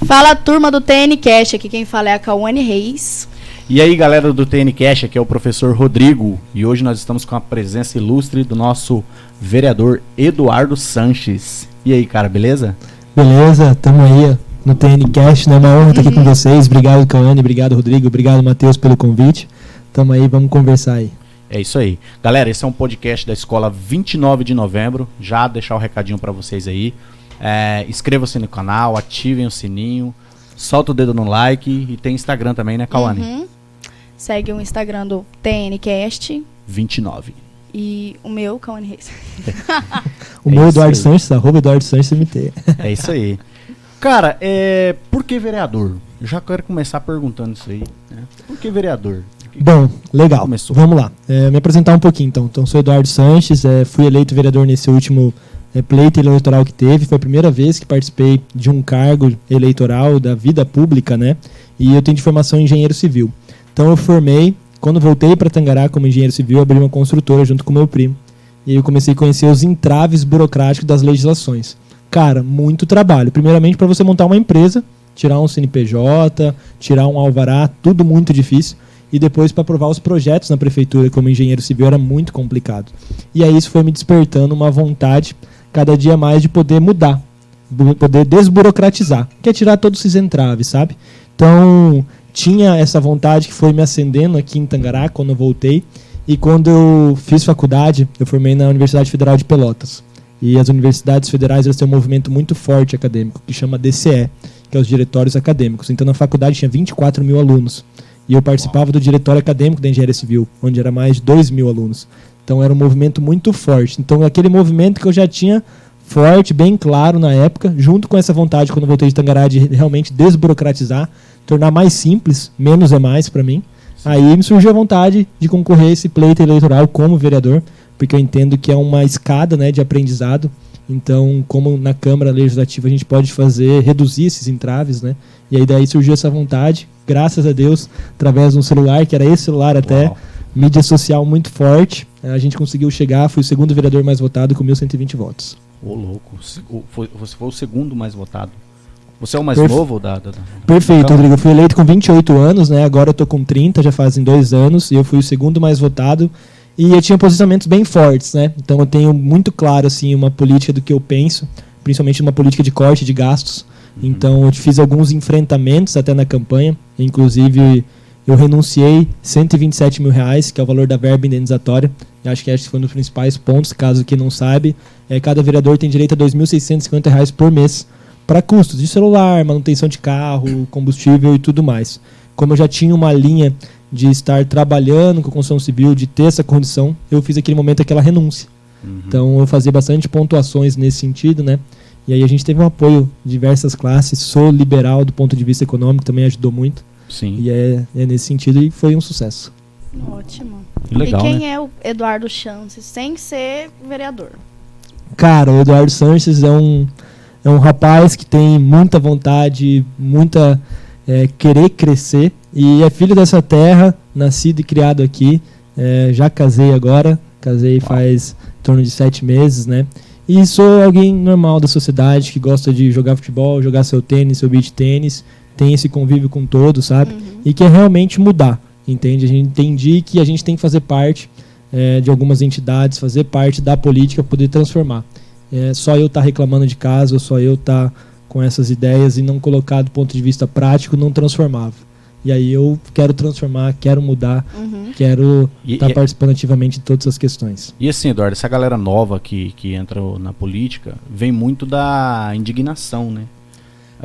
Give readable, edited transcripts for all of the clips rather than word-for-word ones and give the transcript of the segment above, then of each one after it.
Fala, turma do TNCast, aqui quem fala é a Cauane Reis. E aí, galera do TNCast, aqui é o professor Rodrigo. E hoje nós estamos com a presença ilustre do nosso vereador Eduardo Sanches. E aí, cara, beleza? Beleza, tamo aí no TNCast, né? É uma honra estar aqui com vocês. Obrigado, Cauane, obrigado, Rodrigo, obrigado, Matheus, pelo convite. Tamo aí, vamos conversar aí. É isso aí. Galera, esse é um podcast da Escola 29 de Novembro. Já deixar o recadinho pra vocês aí. Inscreva-se no canal, ativem o sininho, solta o dedo no like e tem Instagram também, né, Cauane? Segue o Instagram do TNCast 29. e o meu, Cauane Reis. O meu Eduardo Sanches, @EduardoSanchesMT. É isso aí. Cara, por que vereador? Eu já quero começar perguntando isso aí, né? Por que vereador? Bom, legal. Começou. Vamos lá. Me apresentar um pouquinho, então. Então, sou Eduardo Sanches, fui eleito vereador nesse último pleito eleitoral que teve. Foi a primeira vez que participei de um cargo eleitoral da vida pública, né? E eu tenho de formação em engenheiro civil. Então, eu formei, quando voltei para Tangará como engenheiro civil, abri uma construtora junto com meu primo. E eu comecei a conhecer os entraves burocráticos das legislações. Cara, muito trabalho. Primeiramente, para você montar uma empresa, tirar um CNPJ, tirar um alvará, tudo muito difícil. E depois para aprovar os projetos na prefeitura como engenheiro civil era muito complicado. E aí isso foi me despertando uma vontade cada dia mais de poder mudar, poder desburocratizar, que é tirar todos esses entraves, sabe? Então tinha essa vontade que foi me acendendo aqui em Tangará quando eu voltei. E quando eu fiz faculdade, eu formei na Universidade Federal de Pelotas. E as universidades federais elas têm um movimento muito forte acadêmico, que chama DCE, que é os diretórios acadêmicos. Então na faculdade tinha 24 mil alunos. E eu participava do diretório acadêmico da Engenharia Civil, onde era mais de 2 mil alunos. Então era um movimento muito forte. Então aquele movimento que eu já tinha forte, bem claro na época, junto com essa vontade, quando eu voltei de Tangará, de realmente desburocratizar, tornar mais simples, menos é mais para mim. Sim. Aí me surgiu a vontade de concorrer a esse pleito eleitoral como vereador, porque eu entendo que é uma escada, né, de aprendizado. Então, como na Câmara Legislativa a gente pode reduzir esses entraves, né? E aí daí surgiu essa vontade, graças a Deus, através de um celular, que era esse celular até, Uau. Mídia social muito forte, a gente conseguiu chegar, fui o segundo vereador mais votado com 1.120 votos. Ô, louco, você foi o segundo mais votado. Você é o mais novo da Perfeito, Rodrigo, eu fui eleito com 28 anos, né? Agora eu tô com 30, já fazem 2 anos, e eu fui o segundo mais votado. E eu tinha posicionamentos bem fortes, né? Então eu tenho muito claro, assim, uma política do que eu penso, principalmente uma política de corte de gastos. Então eu fiz alguns enfrentamentos até na campanha, inclusive eu renunciei 127 mil reais, que é o valor da verba indenizatória. Eu acho que esse foi um dos principais pontos, caso quem não sabe. Cada vereador tem direito a R$ 2.650 por mês para custos de celular, manutenção de carro, combustível e tudo mais. Como eu já tinha uma linha de estar trabalhando com a construção civil, de ter essa condição, eu fiz aquele momento aquela renúncia. Então eu fazia bastante pontuações nesse sentido, né? E aí a gente teve um apoio de diversas classes, sou liberal do ponto de vista econômico, também ajudou muito. Sim. E é nesse sentido e foi um sucesso. Ótimo. Legal, e quem né? é o Eduardo Sanches sem ser vereador? Cara, o Eduardo Sanches é um rapaz que tem muita vontade, muita querer crescer. E é filho dessa terra, nascido e criado aqui. Já casei agora, faz em torno de 7 meses, né? E sou alguém normal da sociedade, que gosta de jogar futebol, jogar seu tênis, seu beach tênis, tem esse convívio com todos, sabe? E quer realmente mudar, entende? A gente entendi que a gente tem que fazer parte de algumas entidades, fazer parte da política, poder transformar. Só eu estar reclamando de casa, ou só eu estar com essas ideias e não colocar do ponto de vista prático, não transformava. E aí eu quero transformar, quero mudar, quero estar participando ativamente de todas as questões. E assim, Eduardo, essa galera nova que entra na política vem muito da indignação, né?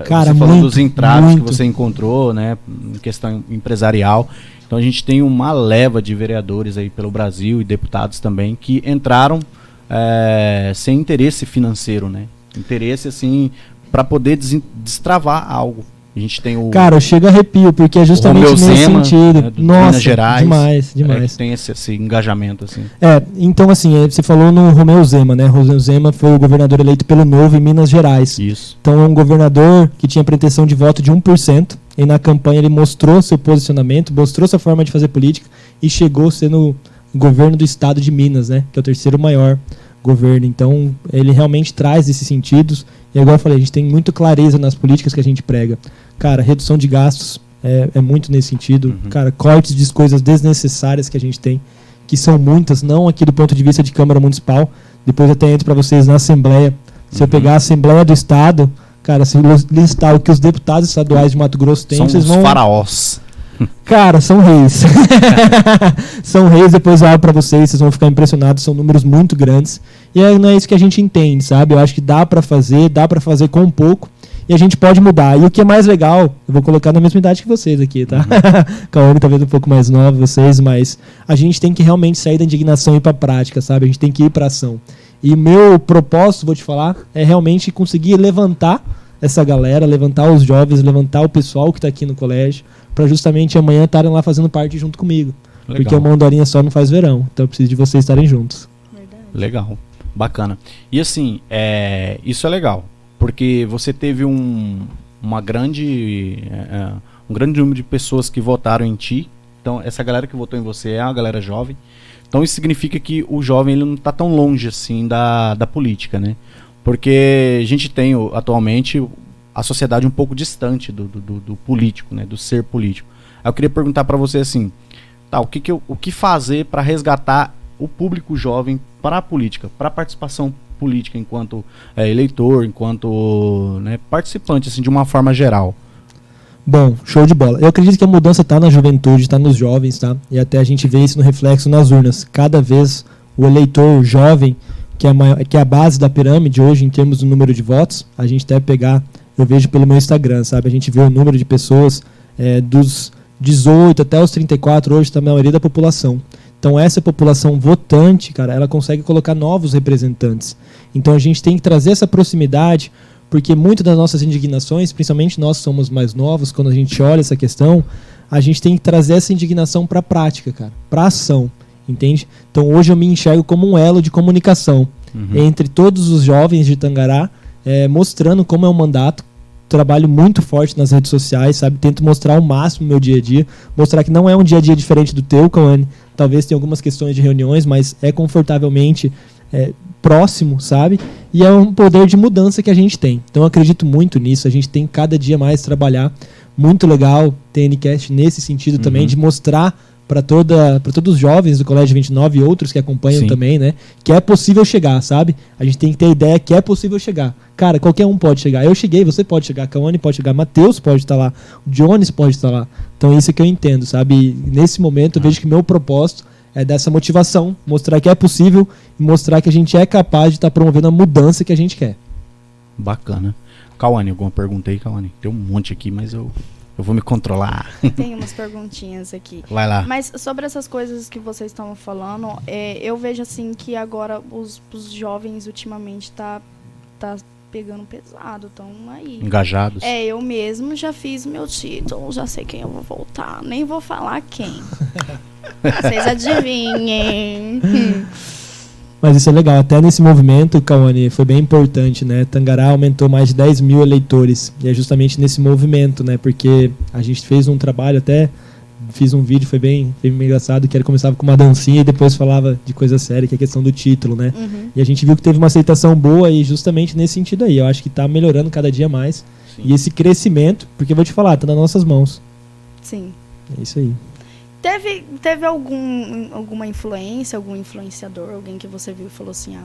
Cara, você falou muito, dos entraves muito. que você encontrou, né, em questão empresarial. Então a gente tem uma leva de vereadores aí pelo Brasil e deputados também que entraram sem interesse financeiro, né? Interesse assim para poder destravar algo. A gente tem o... Cara, eu chego a arrepio, porque é justamente nesse sentido. Né, Nossa, Minas Gerais, demais. Que tem esse engajamento, assim. Então assim, você falou no Romeu Zema, né? Romeu Zema foi o governador eleito pelo Novo em Minas Gerais. Isso. Então é um governador que tinha pretensão de voto de 1%, e na campanha ele mostrou seu posicionamento, mostrou sua forma de fazer política, e chegou sendo governo do estado de Minas, né? Que é o terceiro maior governo. Então ele realmente traz esses sentidos, E igual eu falei, a gente tem muito clareza nas políticas que a gente prega. Cara, redução de gastos é muito nesse sentido. Cara, cortes de coisas desnecessárias que a gente tem, que são muitas, não aqui do ponto de vista de Câmara Municipal. Depois eu até entro para vocês na Assembleia. Se eu pegar a Assembleia do Estado, cara, se eu listar o que os deputados estaduais de Mato Grosso têm, São vocês os vão... faraós. Cara, são reis. São reis, depois eu abro pra vocês vão ficar impressionados, são números muito grandes. E não é isso que a gente entende, sabe? Eu acho que dá pra fazer com pouco, e a gente pode mudar. E o que é mais legal, eu vou colocar na mesma idade que vocês aqui, tá? Cauane talvez um pouco mais nova, vocês, mas a gente tem que realmente sair da indignação e ir pra prática, sabe? A gente tem que ir pra ação. E meu propósito, vou te falar, é realmente conseguir levantar essa galera, levantar os jovens, levantar o pessoal que está aqui no colégio, para justamente amanhã estarem lá fazendo parte junto comigo. Legal. Porque uma andorinha só não faz verão. Então eu preciso de vocês estarem juntos. Verdade. Legal, bacana. E assim, isso é legal, porque você teve um grande número de pessoas que votaram em ti. Então essa galera que votou em você é uma galera jovem. Então isso significa que o jovem ele não está tão longe assim da política, né? Porque a gente tem atualmente a sociedade um pouco distante do político, né? Do ser político. Aí eu queria perguntar para você assim, o que fazer para resgatar o público jovem para a política, para a participação política enquanto eleitor, enquanto participante, assim, de uma forma geral? Bom, show de bola. Eu acredito que a mudança está na juventude, está nos jovens, tá? E até a gente vê isso no reflexo nas urnas. Cada vez o eleitor jovem, que é a base da pirâmide hoje em termos do número de votos, a gente deve pegar, eu vejo pelo meu Instagram, sabe? A gente vê o número de pessoas dos 18 até os 34 hoje, está a maioria da população. Então essa população votante, cara, ela consegue colocar novos representantes. Então a gente tem que trazer essa proximidade, porque muitas das nossas indignações, principalmente nós que somos mais novos, quando a gente olha essa questão, a gente tem que trazer essa indignação para a prática, cara, para a ação, entende? Então hoje eu me enxergo como um elo de comunicação entre todos os jovens de Tangará, mostrando como é o mandato. Trabalho muito forte nas redes sociais, sabe? Tento mostrar ao máximo o meu dia a dia, mostrar que não é um dia a dia diferente do teu, Cauane. Talvez tenha algumas questões de reuniões, mas é confortavelmente próximo, sabe? E é um poder de mudança que a gente tem. Então eu acredito muito nisso, a gente tem cada dia mais trabalhar. Muito legal ter NCast nesse sentido também, de mostrar para todos os jovens do Colégio 29 e outros que acompanham também, né? Que é possível chegar, sabe? A gente tem que ter a ideia que é possível chegar. Cara, qualquer um pode chegar. Eu cheguei, você pode chegar, Cauane pode chegar, Matheus pode estar lá, o Jones pode estar lá. Então isso é que eu entendo, sabe? E nesse momento eu vejo que meu propósito é dessa motivação, mostrar que é possível e mostrar que a gente é capaz de estar promovendo a mudança que a gente quer. Bacana. Cauane, alguma pergunta aí, Cauane? Tem um monte aqui, mas eu vou me controlar. Tem umas perguntinhas aqui. Vai lá. Mas sobre essas coisas que vocês estavam falando, eu vejo assim que agora os jovens ultimamente tá pegando pesado, estão aí. Engajados. Eu mesmo já fiz meu título, já sei quem eu vou votar. Nem vou falar quem. Vocês adivinhem. Mas isso é legal. Até nesse movimento, Cauane, foi bem importante, né? Tangará aumentou mais de 10 mil eleitores. E é justamente nesse movimento, né? Porque a gente fez um trabalho, até fiz um vídeo, foi bem engraçado, que começava com uma dancinha e depois falava de coisa séria, que é a questão do título, né? E a gente viu que teve uma aceitação boa e justamente nesse sentido aí. Eu acho que está melhorando cada dia mais. Sim. E esse crescimento, porque eu vou te falar, está nas nossas mãos. Sim. É isso aí. Teve alguma influência, algum influenciador, alguém que você viu e falou assim,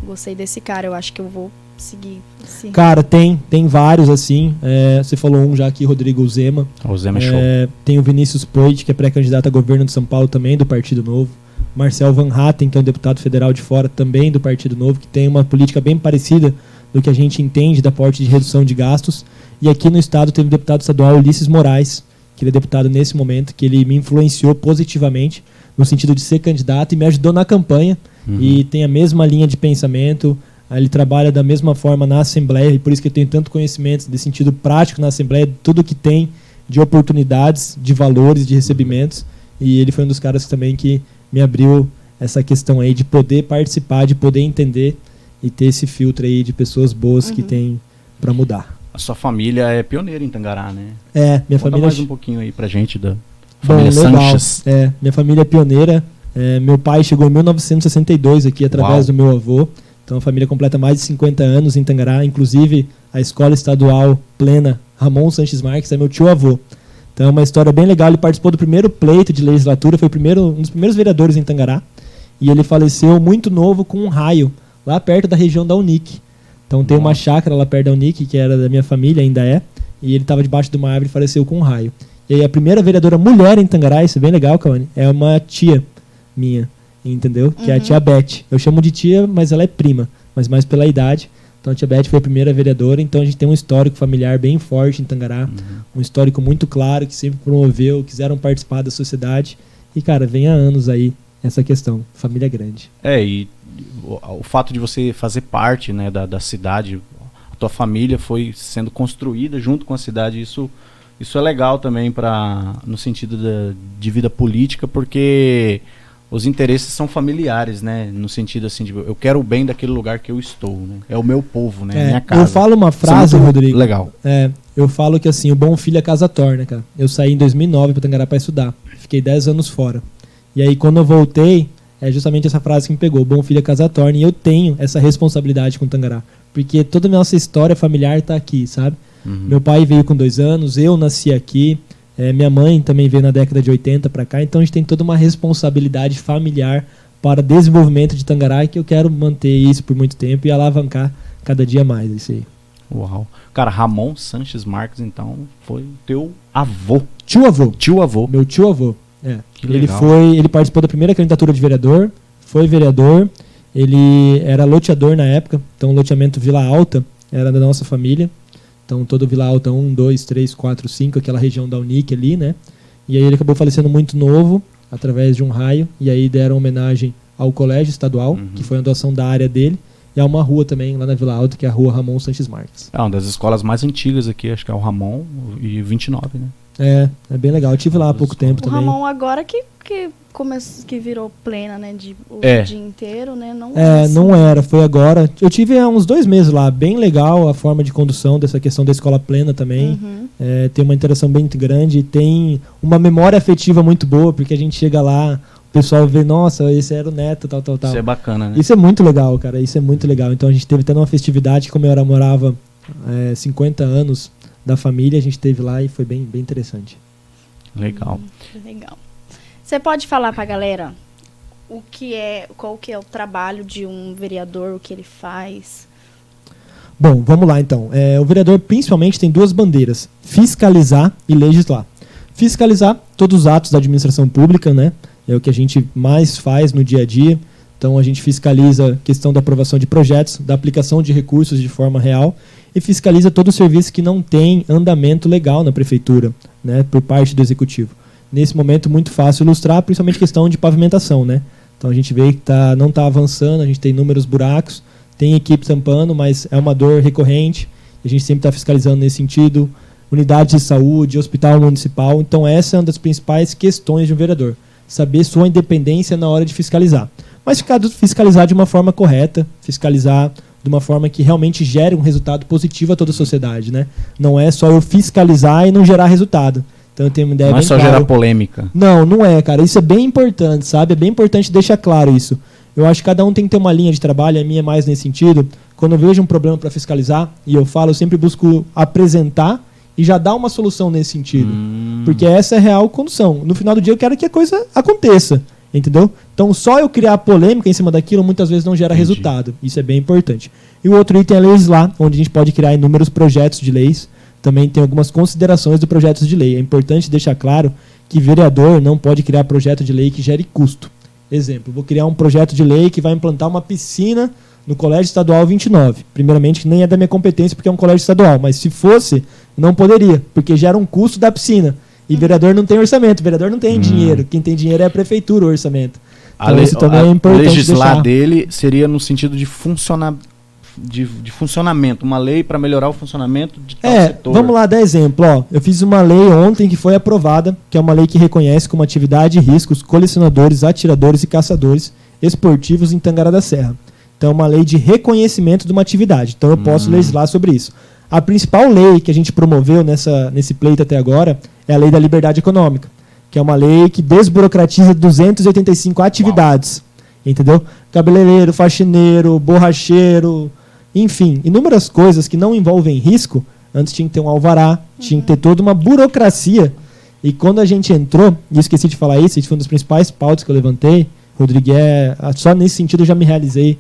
gostei desse cara, eu acho que eu vou seguir. Cara, tem vários, assim. Você falou um já aqui, Rodrigo Zema. O Zema é show. Tem o Vinícius Poit, que é pré-candidato a governo de São Paulo também, do Partido Novo. Marcel Van Hatten, que é um deputado federal de fora, também do Partido Novo, que tem uma política bem parecida do que a gente entende da parte de redução de gastos. E aqui no estado teve o deputado estadual Ulisses Moraes, que ele é deputado nesse momento, que ele me influenciou positivamente no sentido de ser candidato e me ajudou na campanha. E tem a mesma linha de pensamento, ele trabalha da mesma forma na Assembleia, e por isso que eu tenho tanto conhecimento de sentido prático na Assembleia, tudo que tem de oportunidades, de valores, de recebimentos. E ele foi um dos caras também que me abriu essa questão aí de poder participar, de poder entender e ter esse filtro aí de pessoas boas que tem para mudar. A sua família é pioneira em Tangará, né? Minha família... mais um pouquinho aí pra gente da família Sanches. Minha família é pioneira. Meu pai chegou em 1962 aqui através do meu avô. Então a família completa mais de 50 anos em Tangará, inclusive a escola estadual plena Ramon Sanches Marques é meu tio-avô. Então é uma história bem legal, ele participou do primeiro pleito de legislatura, foi um dos primeiros vereadores em Tangará, e ele faleceu muito novo com um raio, lá perto da região da Unic. Então tem uma chácara lá perto da Unic, que era da minha família, ainda é, e ele estava debaixo de uma árvore e faleceu com um raio. E aí a primeira vereadora mulher em Tangará, isso é bem legal, Cauane, é uma tia minha, entendeu? Que é a tia Beth. Eu chamo de tia, mas ela é prima, mas mais pela idade. Então a tia Beth foi a primeira vereadora, então a gente tem um histórico familiar bem forte em Tangará, um histórico muito claro, que sempre promoveu, quiseram participar da sociedade. E, cara, vem há anos aí essa questão, família grande. E o fato de você fazer parte, né, da cidade, a tua família foi sendo construída junto com a cidade, isso é legal também no sentido de vida política, porque os interesses são familiares, né? No sentido assim, de eu quero o bem daquele lugar que eu estou, né? É o meu povo, né? Minha casa. Eu falo uma frase, Rodrigo. Legal. Eu falo que assim, o bom filho a casa torna, cara. Eu saí em 2009 para Tangará para estudar. Fiquei 10 anos fora. E aí quando eu voltei, é justamente essa frase que me pegou. Bom filho a casa torna. E eu tenho essa responsabilidade com Tangará. Porque toda a nossa história familiar tá aqui, sabe? Meu pai veio com 2 anos, eu nasci aqui. Minha mãe também veio na década de 80 para cá, então a gente tem toda uma responsabilidade familiar para o desenvolvimento de Tangará, que eu quero manter isso por muito tempo e alavancar cada dia mais isso aí. Uau. Cara, Ramon Sanches Marques, então, foi teu avô. Tio-avô. Tio-avô. Meu tio-avô. Que legal. Ele participou da primeira candidatura de vereador, foi vereador, ele era loteador na época, então o loteamento Vila Alta era da nossa família. Então, todo Vila Alta 1, 2, 3, 4, 5, aquela região da Unic ali, né? E aí ele acabou falecendo muito novo, através de um raio, e aí deram homenagem ao colégio estadual, que foi uma doação da área dele, e há uma rua também lá na Vila Alta, que é a rua Ramon Sanches Marques. É uma das escolas mais antigas aqui, acho que é o Ramon e 29, né? É bem legal. Eu estive lá há pouco tempo também. O Ramon agora que virou plena, né? O dia inteiro, né? Não era, foi agora. Eu tive há uns 2 meses lá, bem legal a forma de condução dessa questão da escola plena também. Tem uma interação bem grande, tem uma memória afetiva muito boa, porque a gente chega lá, o pessoal vê, nossa, esse era o neto, tal. Isso é bacana, né? Isso é muito legal, cara, isso é muito legal. Então a gente teve até uma festividade, como eu morava 50 anos da família, a gente teve lá e foi bem interessante. Legal. Legal. Você pode falar pra galera qual que é o trabalho de um vereador, o que ele faz? Bom, vamos lá então. O vereador principalmente tem 2 bandeiras, fiscalizar e legislar. Fiscalizar todos os atos da administração pública, né? É o que a gente mais faz no dia a dia. Então a gente fiscaliza a questão da aprovação de projetos, da aplicação de recursos de forma real e fiscaliza todo o serviço que não tem andamento legal na prefeitura, né, por parte do executivo. Nesse momento, muito fácil ilustrar, principalmente questão de pavimentação, né? Então a gente vê que não está avançando, a gente tem inúmeros buracos, tem equipe tampando, mas é uma dor recorrente, a gente sempre está fiscalizando nesse sentido, unidade de saúde, hospital municipal. Então essa é uma das principais questões de um vereador, saber sua independência na hora de fiscalizar. Mas fiscalizar de uma forma correta, fiscalizar de uma forma que realmente gere um resultado positivo a toda a sociedade, né? Não é só eu fiscalizar e não gerar resultado. Então eu tenho uma ideia não bem é só gerar polêmica. Não é, cara. Isso é bem importante, sabe? É bem importante deixar claro isso. Eu acho que cada um tem que ter uma linha de trabalho, a minha é mais nesse sentido. Quando eu vejo um problema para fiscalizar, e eu sempre busco apresentar e já dar uma solução nesse sentido. Porque essa é a real condução. No final do dia eu quero que a coisa aconteça. Entendeu? Então só eu criar polêmica em cima daquilo muitas vezes não gera resultado. Isso é bem importante. E o outro item é legislar, onde a gente pode criar inúmeros projetos de leis. Também tem algumas considerações do projetos de lei. É importante deixar claro que vereador não pode criar projeto de lei que gere custo. Exemplo, vou criar um projeto de lei que vai implantar uma piscina no Colégio Estadual 29. Primeiramente, nem é da minha competência porque é um colégio estadual, mas se fosse, não poderia, porque gera um custo da piscina. E vereador não tem orçamento, vereador não tem dinheiro. Quem tem dinheiro é a prefeitura, o orçamento. Então isso também é importante legislar dele seria no sentido de funcionamento, uma lei para melhorar o funcionamento de tal setor. Vamos lá dar exemplo. Eu fiz uma lei ontem que foi aprovada, que é uma lei que reconhece como atividade de riscos colecionadores, atiradores e caçadores esportivos em Tangará da Serra. Então é uma lei de reconhecimento de uma atividade. Então eu posso legislar sobre isso. A principal lei que a gente promoveu nesse pleito até agora é a Lei da Liberdade Econômica, que é uma lei que desburocratiza 285 atividades. Entendeu? cabeleireiro, faxineiro, borracheiro, enfim, inúmeras coisas que não envolvem risco. Antes tinha que ter um alvará, tinha que ter toda uma burocracia. E quando a gente entrou, e esqueci de falar isso, foi uma das principais pautas que eu levantei, Rodrigo, só nesse sentido eu já me realizei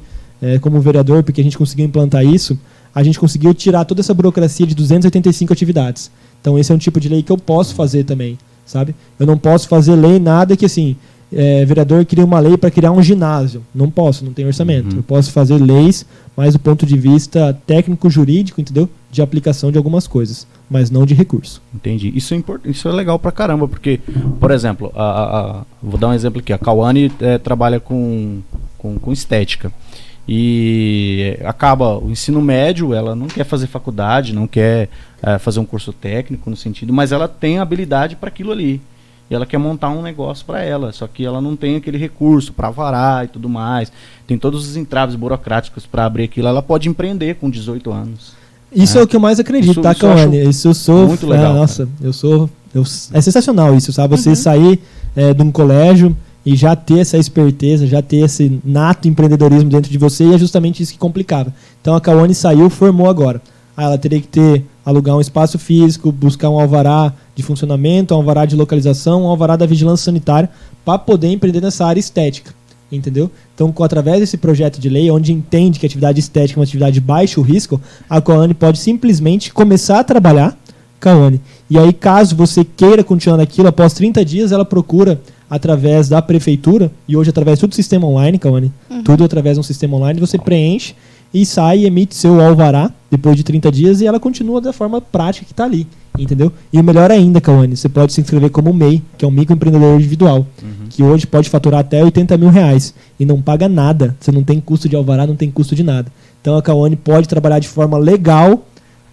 como vereador, porque a gente conseguiu implantar isso, a gente conseguiu tirar toda essa burocracia de 285 atividades. Então esse é um tipo de lei que eu posso fazer também, sabe? Eu não posso fazer lei nada que assim, vereador cria uma lei para criar um ginásio. Não posso, não tem orçamento. Eu posso fazer leis, mas do ponto de vista técnico-jurídico, entendeu? De aplicação de algumas coisas, mas não de recurso. Entendi. Isso é legal pra caramba, porque, por exemplo, vou dar um exemplo aqui. A Cauane trabalha com estética. E acaba o ensino médio, ela não quer fazer faculdade, não quer fazer um curso técnico no sentido, mas ela tem habilidade para aquilo ali. E ela quer montar um negócio para ela, só que ela não tem aquele recurso para varar e tudo mais. Tem todos os entraves burocráticos para abrir aquilo. Ela pode empreender com 18 anos. Isso é o que eu mais acredito, tá, Cauane? Isso eu sou... Muito legal. Nossa, é sensacional isso, sabe? Você sair de um colégio e já ter essa esperteza, já ter esse nato empreendedorismo dentro de você, e é justamente isso que complicava. Então a Cauane saiu, formou agora. Ela teria que alugar um espaço físico, buscar um alvará de funcionamento, um alvará de localização, um alvará da vigilância sanitária, para poder empreender nessa área estética, entendeu? Então, através desse projeto de lei, onde entende que a atividade estética é uma atividade de baixo risco, a Cauane pode simplesmente começar a trabalhar, Cauane. E aí, caso você queira continuar naquilo, após 30 dias, ela procura através da prefeitura, e hoje através do sistema online, Cauane, tudo através de um sistema online, você preenche e sai e emite seu alvará depois de 30 dias, e ela continua da forma prática que está ali, entendeu? E o melhor ainda, Cauane, você pode se inscrever como MEI, que é um microempreendedor individual, que hoje pode faturar até R$80 mil e não paga nada. Você não tem custo de alvará, não tem custo de nada. Então a Cauane pode trabalhar de forma legal,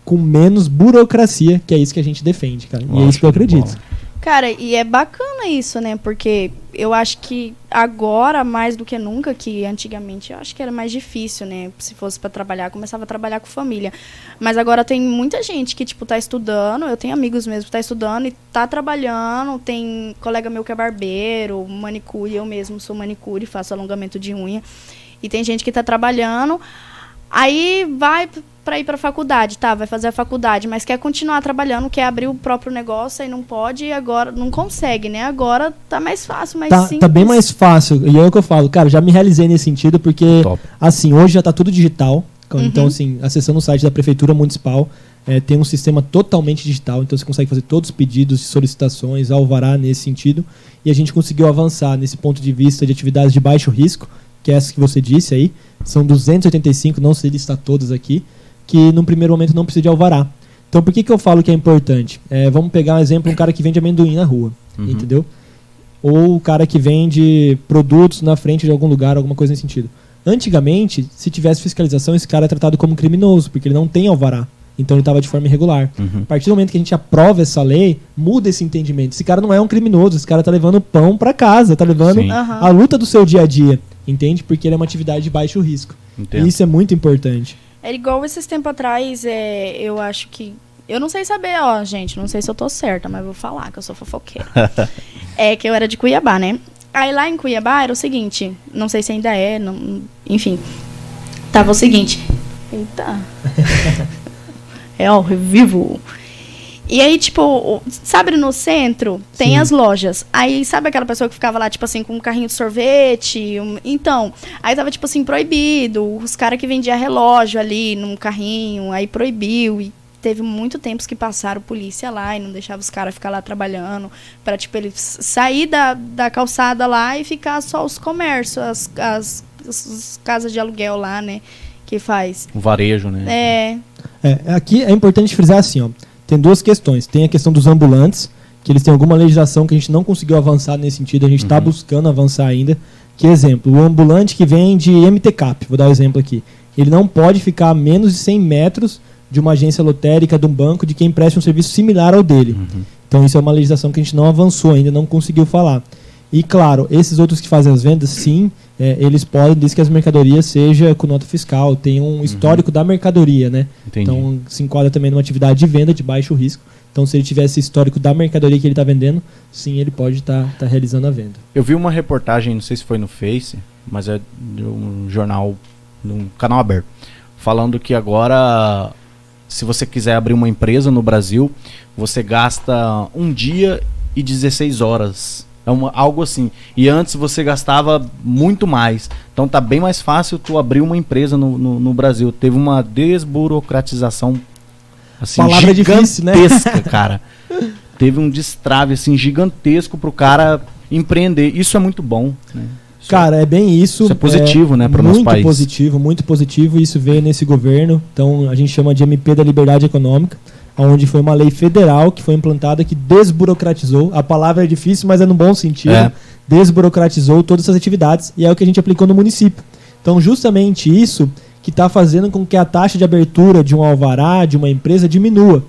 com menos burocracia, que é isso que a gente defende, cara. E é isso que eu acredito. Bom. Cara, e é bacana isso, né? Porque eu acho que agora, mais do que nunca, que antigamente eu acho que era mais difícil, né? Se fosse pra trabalhar, começava a trabalhar com família. Mas agora tem muita gente que, tipo, tá estudando. Eu tenho amigos mesmo que tá estudando e tá trabalhando. Tem colega meu que é barbeiro, manicure. Eu mesmo sou manicure, faço alongamento de unha. E tem gente que tá trabalhando. Aí vai para ir para a faculdade, tá? Vai fazer a faculdade, mas quer continuar trabalhando, quer abrir o próprio negócio e não pode, e agora não consegue, né? Agora tá mais fácil, mais simples. Tá bem mais fácil. E é o que eu falo, cara, já me realizei nesse sentido, porque, assim, hoje já tá tudo digital. Então, assim, acessando o site da Prefeitura Municipal, tem um sistema totalmente digital, então você consegue fazer todos os pedidos, solicitações, alvará nesse sentido, e a gente conseguiu avançar nesse ponto de vista de atividades de baixo risco, que é essa que você disse aí, são 285, não sei listar todas aqui, que num primeiro momento não precisa de alvará. Então por que eu falo que é importante? Vamos pegar um exemplo, um cara que vende amendoim na rua, entendeu? Ou o cara que vende produtos na frente de algum lugar, alguma coisa nesse sentido. Antigamente, se tivesse fiscalização, esse cara é tratado como criminoso, porque ele não tem alvará. Então ele estava de forma irregular. A partir do momento que a gente aprova essa lei, muda esse entendimento. Esse cara não é um criminoso, esse cara está levando pão para casa, está levando a luta do seu dia a dia, entende? Porque ele é uma atividade de baixo risco. E isso é muito importante. É igual esses tempos atrás, eu acho que... Eu não sei saber, ó, gente, não sei se eu tô certa, mas vou falar que eu sou fofoqueira. Que eu era de Cuiabá, né? Aí lá em Cuiabá era o seguinte, não sei se ainda é, enfim. Tava o seguinte... Eita... ao vivo. E aí, tipo, sabe, no centro tem as lojas. Aí, sabe aquela pessoa que ficava lá, tipo assim, com um carrinho de sorvete? Então, aí tava, tipo assim, proibido. Os caras que vendiam relógio ali num carrinho, aí proibiu. E teve muito tempos que passaram polícia lá e não deixava os caras ficar lá trabalhando. Pra, tipo, eles sair da calçada lá e ficar só os comércios, as casas de aluguel lá, né? Que faz. O varejo, né? Aqui é importante frisar assim, ó. Tem duas questões. Tem a questão dos ambulantes, que eles têm alguma legislação que a gente não conseguiu avançar nesse sentido, a gente está buscando avançar ainda. Que exemplo, o ambulante que vende MTCAP, vou dar um exemplo aqui. Ele não pode ficar a menos de 100 metros de uma agência lotérica, de um banco, de quem preste um serviço similar ao dele. Então isso é uma legislação que a gente não avançou ainda, não conseguiu falar. E claro, esses outros que fazem as vendas, sim, eles podem, desde que as mercadorias seja com nota fiscal, tem um histórico da mercadoria, né? Entendi. Então se enquadra também numa atividade de venda de baixo risco. Então, se ele tiver esse histórico da mercadoria que ele está vendendo, sim, ele pode estar realizando a venda. Eu vi uma reportagem, não sei se foi no Face, mas é de um jornal, num canal aberto, falando que agora, se você quiser abrir uma empresa no Brasil, você gasta 1 dia e 16 horas. Algo assim. E antes você gastava muito mais. Então tá bem mais fácil tu abrir uma empresa no Brasil. Teve uma desburocratização assim, palavra difícil, né? gigantesca, cara. Teve um destrave assim, gigantesco pro cara empreender. Isso é muito bom, né? Cara, é bem isso. Isso é positivo, né, para o nosso país. Muito positivo. Isso veio nesse governo. Então, a gente chama de MP da Liberdade Econômica, onde foi uma lei federal que foi implantada que desburocratizou. A palavra é difícil, mas é no bom sentido. Desburocratizou todas essas atividades e é o que a gente aplicou no município. Então, justamente isso que está fazendo com que a taxa de abertura de um alvará, de uma empresa, diminua.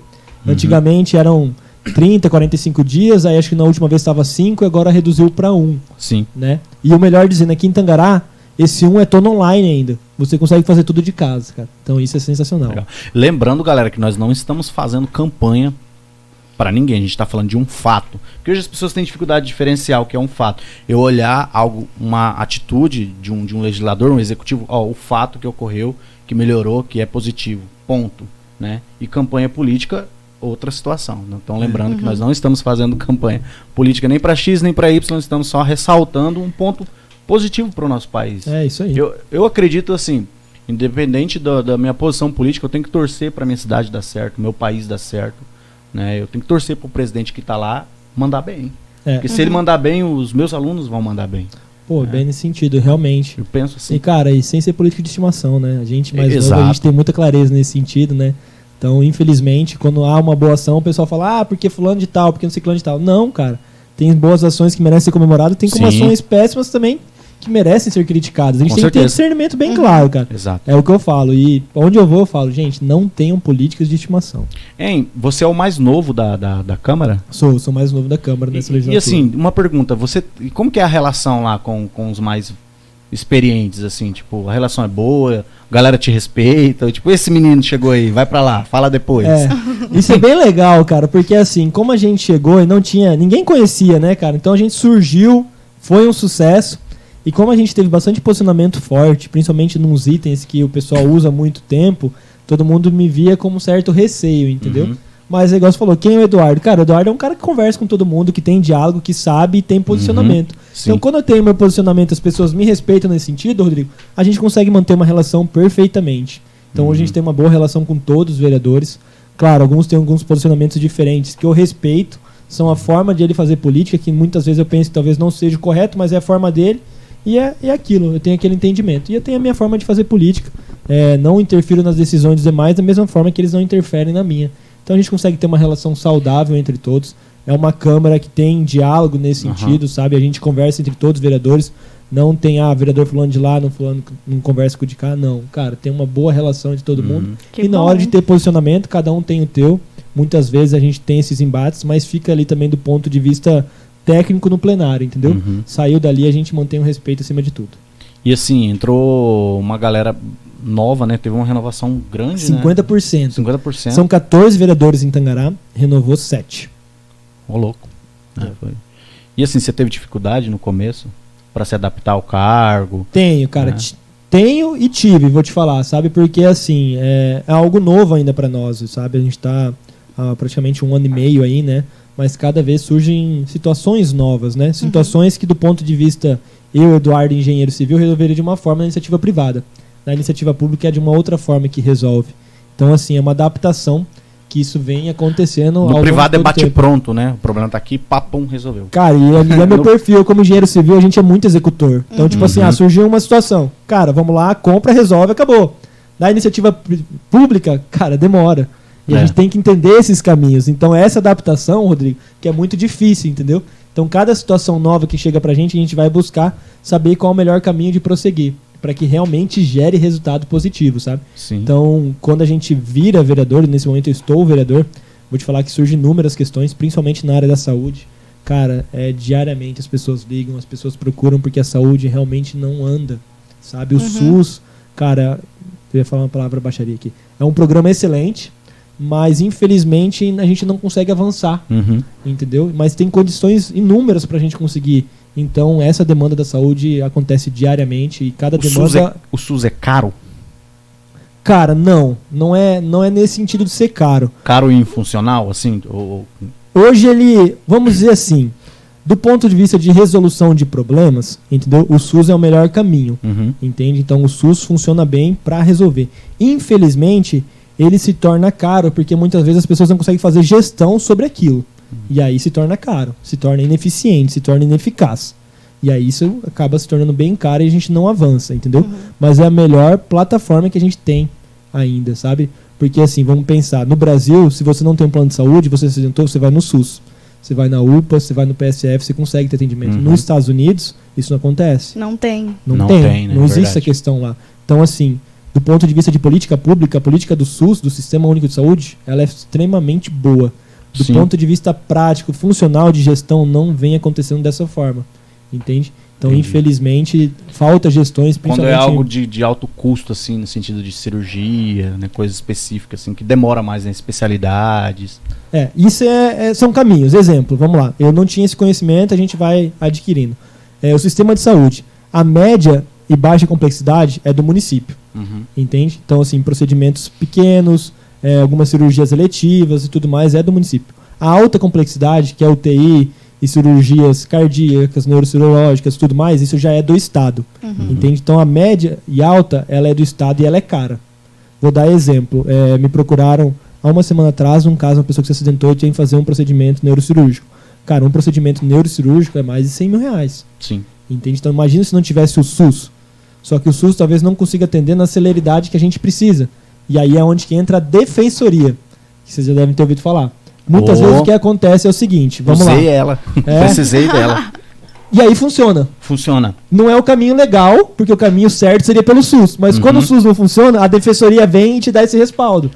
Antigamente eram 30, 45 dias, aí acho que na última vez estava 5 e agora reduziu para 1. Sim. Né? E o melhor dizendo, aqui em Tangará, esse 1 é todo online ainda. Você consegue fazer tudo de casa, cara. Então isso é sensacional. Legal. Lembrando, galera, que nós não estamos fazendo campanha para ninguém. A gente está falando de um fato. Porque hoje as pessoas têm dificuldade de diferenciar o que é um fato. Eu olhar algo, uma atitude de um legislador, um executivo, o fato que ocorreu, que melhorou, que é positivo. Ponto. Né? E campanha política, outra situação. Então lembrando que nós não estamos fazendo campanha política nem para X nem para Y, estamos só ressaltando um ponto positivo para o nosso país. É isso aí. Eu acredito assim, independente da minha posição política, eu tenho que torcer para minha cidade dar certo, meu país dar certo, né? Eu tenho que torcer para o presidente que está lá mandar bem. Porque se ele mandar bem, os meus alunos vão mandar bem. Pô, bem nesse sentido, realmente. Eu penso assim. E cara, e sem ser política de estimação, né? A gente mais novo, Exato. a gente tem muita clareza nesse sentido, né? Então, infelizmente, quando há uma boa ação, o pessoal fala, porque fulano de tal, porque não sei fulano de tal. Não, cara. Tem boas ações que merecem ser comemoradas, tem como ações péssimas também que merecem ser criticadas. A gente tem que ter discernimento bem claro, cara. Exato. É o que eu falo. E onde eu vou, eu falo, gente, não tenham políticas de estimação. Hein, você é o mais novo da Câmara? Sou mais novo da Câmara nessa legislatura. E assim, uma pergunta, como que é a relação lá com os mais experientes, assim, tipo, a relação é boa, a galera te respeita, tipo, esse menino chegou aí, vai pra lá, fala depois. Isso é bem legal, cara, porque assim, como a gente chegou e não tinha, ninguém conhecia, né, cara, então a gente surgiu, foi um sucesso, e como a gente teve bastante posicionamento forte, principalmente nos itens que o pessoal usa há muito tempo, todo mundo me via com um certo receio, entendeu? Mas, igual você falou, quem é o Eduardo? Cara, o Eduardo é um cara que conversa com todo mundo, que tem diálogo, que sabe e tem posicionamento. Então, quando eu tenho meu posicionamento, as pessoas me respeitam nesse sentido, Rodrigo, a gente consegue manter uma relação perfeitamente. Então, hoje a gente tem uma boa relação com todos os vereadores. Claro, alguns têm alguns posicionamentos diferentes que eu respeito, são a forma de ele fazer política, que muitas vezes eu penso que talvez não seja correto, mas é a forma dele, e é aquilo, eu tenho aquele entendimento. E eu tenho a minha forma de fazer política, não interfiro nas decisões dos demais da mesma forma que eles não interferem na minha. Então a gente consegue ter uma relação saudável entre todos. É uma Câmara que tem diálogo nesse sentido, sabe? A gente conversa entre todos os vereadores. Não tem, vereador fulano de lá, fulano não conversa com o de cá. Não, cara, tem uma boa relação entre todo mundo. E na hora de ter posicionamento, cada um tem o teu. Muitas vezes a gente tem esses embates, mas fica ali também do ponto de vista técnico no plenário, entendeu? Saiu dali, a gente mantém o respeito acima de tudo. E assim, entrou uma galera nova, né? Teve uma renovação grande, 50%. Né? 50%. São 14 vereadores em Tangará, renovou 7. Ô, louco. Foi. E assim, você teve dificuldade no começo para se adaptar ao cargo? Tenho, cara. Tenho e tive, vou te falar, sabe? Porque assim, é algo novo ainda para nós, sabe? A gente tá há praticamente 1 ano e meio aí, né? Mas cada vez surgem situações novas, né? Situações que do ponto de vista eu, Eduardo, engenheiro civil, resolveria de uma forma na iniciativa privada. Na iniciativa pública é de uma outra forma que resolve. Então, assim, é uma adaptação que isso vem acontecendo. No privado é bate-pronto, né? O problema tá aqui, papum, resolveu. Cara, e ali é meu perfil. Como engenheiro civil, a gente é muito executor. Então, tipo assim, surgiu uma situação. Cara, vamos lá, compra, resolve, acabou. Na iniciativa pública, cara, demora. E a gente tem que entender esses caminhos. Então, essa adaptação, Rodrigo, que é muito difícil, entendeu? Então, cada situação nova que chega pra gente, a gente vai buscar saber qual é o melhor caminho de prosseguir, para que realmente gere resultado positivo, sabe? Sim. Então, quando a gente vira vereador, e nesse momento eu estou vereador, vou te falar que surgem inúmeras questões, principalmente na área da saúde. Cara, diariamente as pessoas ligam, as pessoas procuram, porque a saúde realmente não anda, sabe? O SUS, cara, eu ia falar uma palavra baixaria aqui, é um programa excelente, mas infelizmente a gente não consegue avançar, entendeu? Mas tem condições inúmeras para a gente conseguir. Então essa demanda da saúde acontece diariamente e cada demanda... O SUS é caro? Cara, não é nesse sentido de ser caro. Caro e infuncional, assim? Hoje ele, vamos dizer assim, do ponto de vista de resolução de problemas, entendeu? O SUS é o melhor caminho, entende? Então o SUS funciona bem para resolver. Infelizmente, ele se torna caro porque muitas vezes as pessoas não conseguem fazer gestão sobre aquilo. E aí se torna caro, se torna ineficiente, se torna ineficaz. E aí isso acaba se tornando bem caro e a gente não avança, entendeu? Mas é a melhor plataforma que a gente tem ainda, sabe? Porque assim, vamos pensar, no Brasil, se você não tem um plano de saúde, você se acidentou, você vai no SUS. Você vai na UPA, você vai no PSF, você consegue ter atendimento. Nos Estados Unidos, isso não acontece. Não tem. Não tem, né? Não existe essa questão lá. Então, assim, do ponto de vista de política pública, a política do SUS, do Sistema Único de Saúde, ela é extremamente boa. Do ponto de vista prático, funcional de gestão, não vem acontecendo dessa forma. Entende? Então, infelizmente, falta gestões, principalmente... Quando é algo de alto custo, assim, no sentido de cirurgia, né, coisas específicas, assim, que demora mais em especialidades. Isso são caminhos. Exemplo, vamos lá. Eu não tinha esse conhecimento, a gente vai adquirindo. O sistema de saúde. A média e baixa complexidade é do município. Entende? Então, assim, procedimentos pequenos, algumas cirurgias eletivas e tudo mais é do município. A alta complexidade, que é UTI... e cirurgias cardíacas, neurocirológicas, tudo mais, isso já é do Estado. Entende? Então a média e alta, ela é do Estado e ela é cara. Vou dar exemplo. Me procuraram há uma semana atrás um caso, uma pessoa que se acidentou e tinha que fazer um procedimento neurocirúrgico. Cara, um procedimento neurocirúrgico é mais de 100 mil reais. Sim. Entende? Então imagina se não tivesse o SUS. Só que o SUS talvez não consiga atender na celeridade que a gente precisa. E aí é onde que entra a defensoria, que vocês já devem ter ouvido falar. Muitas vezes o que acontece é o seguinte, vamos lá. Usei ela, precisei dela. E aí funciona. Funciona. Não é o caminho legal, porque o caminho certo seria pelo SUS. Mas quando o SUS não funciona, a defensoria vem e te dá esse respaldo.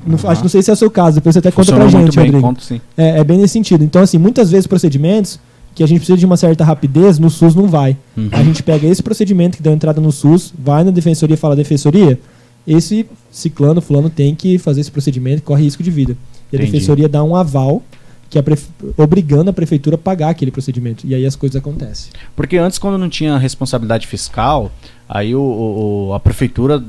Não sei se é o seu caso, depois você até conta pra gente, Rodrigo. Conto, sim. É bem nesse sentido. Então, assim, muitas vezes procedimentos que a gente precisa de uma certa rapidez, no SUS não vai. A gente pega esse procedimento que deu entrada no SUS, vai na defensoria e fala, defensoria, esse ciclano, fulano tem que fazer esse procedimento, corre risco de vida. E a defensoria dá um aval que obrigando a prefeitura a pagar aquele procedimento. E aí as coisas acontecem. Porque antes, quando não tinha responsabilidade fiscal, aí a prefeitura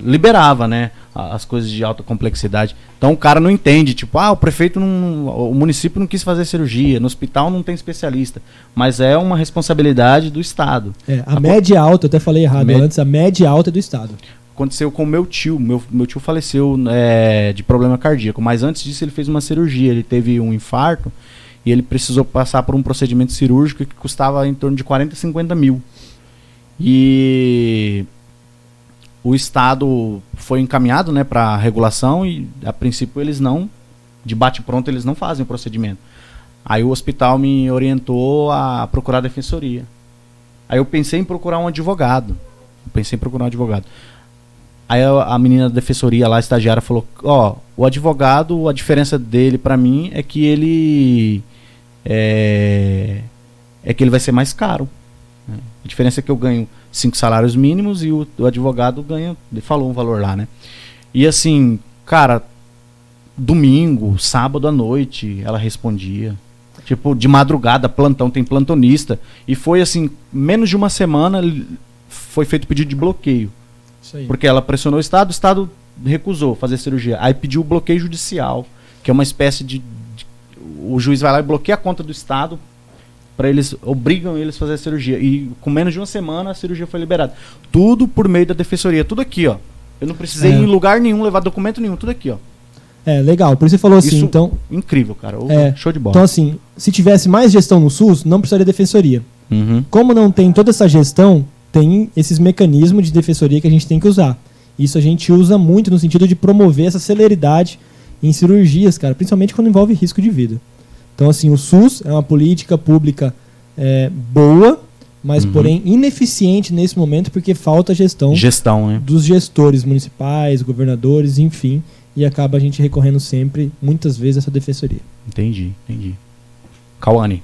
liberava, né, as coisas de alta complexidade. Então o cara não entende, tipo, o município não quis fazer cirurgia, no hospital não tem especialista. Mas é uma responsabilidade do Estado. A média alta, eu até falei errado antes, a média alta é do Estado. Aconteceu com o meu tio. Meu tio faleceu de problema cardíaco, mas antes disso ele fez uma cirurgia. Ele teve um infarto e ele precisou passar por um procedimento cirúrgico que custava em torno de 40, 50 mil. E o Estado foi encaminhado, né, para regulação e a princípio eles não, de bate-pronto, eles não fazem o procedimento. Aí o hospital me orientou a procurar a defensoria. Aí eu pensei em procurar um advogado. Aí a menina da defensoria lá, a estagiária, falou, o advogado, a diferença dele pra mim é que ele vai ser mais caro. Né? A diferença é que eu ganho 5 salários mínimos e o advogado ganha, ele falou um valor lá, né? E assim, cara, domingo, sábado à noite, ela respondia. Tipo, de madrugada, plantão, tem plantonista. E foi assim, menos de uma semana foi feito pedido de bloqueio. Porque ela pressionou o Estado recusou fazer cirurgia. Aí pediu o bloqueio judicial, que é uma espécie o juiz vai lá e bloqueia a conta do Estado obrigam eles a fazer a cirurgia. E com menos de uma semana a cirurgia foi liberada. Tudo por meio da defensoria. Tudo aqui, ó. Eu não precisei ir em lugar nenhum, levar documento nenhum. Tudo aqui, ó. Legal. Por isso você falou assim, isso, então... Incrível, cara. Show de bola. Então, assim, se tivesse mais gestão no SUS, não precisaria de defensoria. Como não tem toda essa gestão, tem esses mecanismos de defensoria que a gente tem que usar. Isso a gente usa muito no sentido de promover essa celeridade em cirurgias, cara, principalmente quando envolve risco de vida. Então, assim, o SUS é uma política pública boa, mas, porém, ineficiente nesse momento porque falta gestão né? dos gestores municipais, governadores, enfim, e acaba a gente recorrendo sempre, muitas vezes, a essa defensoria. Entendi. Cauane.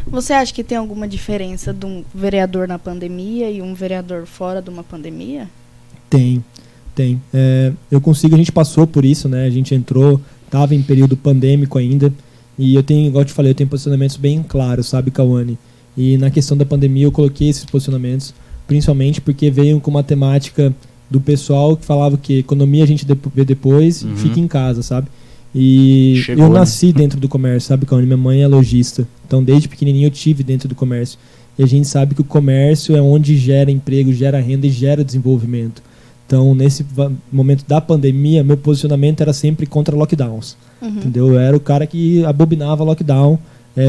Você acha que tem alguma diferença de um vereador na pandemia e um vereador fora de uma pandemia? Tem. Tem. A gente passou por isso, né? A gente entrou, tava em período pandêmico ainda, e eu tenho, igual eu te falei, eu tenho posicionamentos bem claros, sabe, Cauane? E na questão da pandemia eu coloquei esses posicionamentos, principalmente porque veio com uma temática do pessoal que falava que economia a gente vê depois e fica em casa, sabe? E Chegou, eu nasci dentro do comércio, sabe, Cauane? Minha mãe é lojista, então desde pequenininho eu tive dentro do comércio. E a gente sabe que o comércio é onde gera emprego, gera renda e gera desenvolvimento. Então, nesse momento da pandemia, meu posicionamento era sempre contra lockdowns. Entendeu? Eu era o cara que abominava lockdown,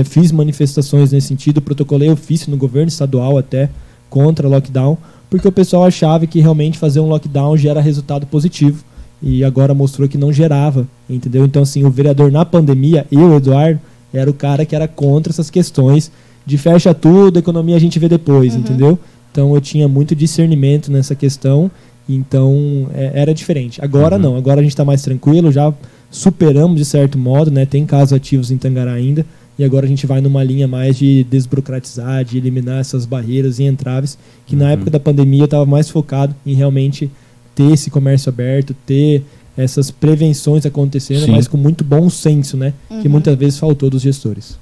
fiz manifestações nesse sentido, protocolei ofício no governo estadual até contra lockdown, porque o pessoal achava que realmente fazer um lockdown gera resultado positivo. E agora mostrou que não gerava, entendeu? Então, assim, o vereador na pandemia, eu, Eduardo, era o cara que era contra essas questões de fecha tudo, economia a gente vê depois, entendeu? Então, eu tinha muito discernimento nessa questão, então era diferente. Agora não, agora a gente está mais tranquilo, já superamos de certo modo, né? Tem casos ativos em Tangará ainda, e agora a gente vai numa linha mais de desburocratizar, de eliminar essas barreiras e entraves, que na época da pandemia eu estava mais focado em realmente ter esse comércio aberto, ter essas prevenções acontecendo, mas com muito bom senso, né? Que muitas vezes faltou dos gestores.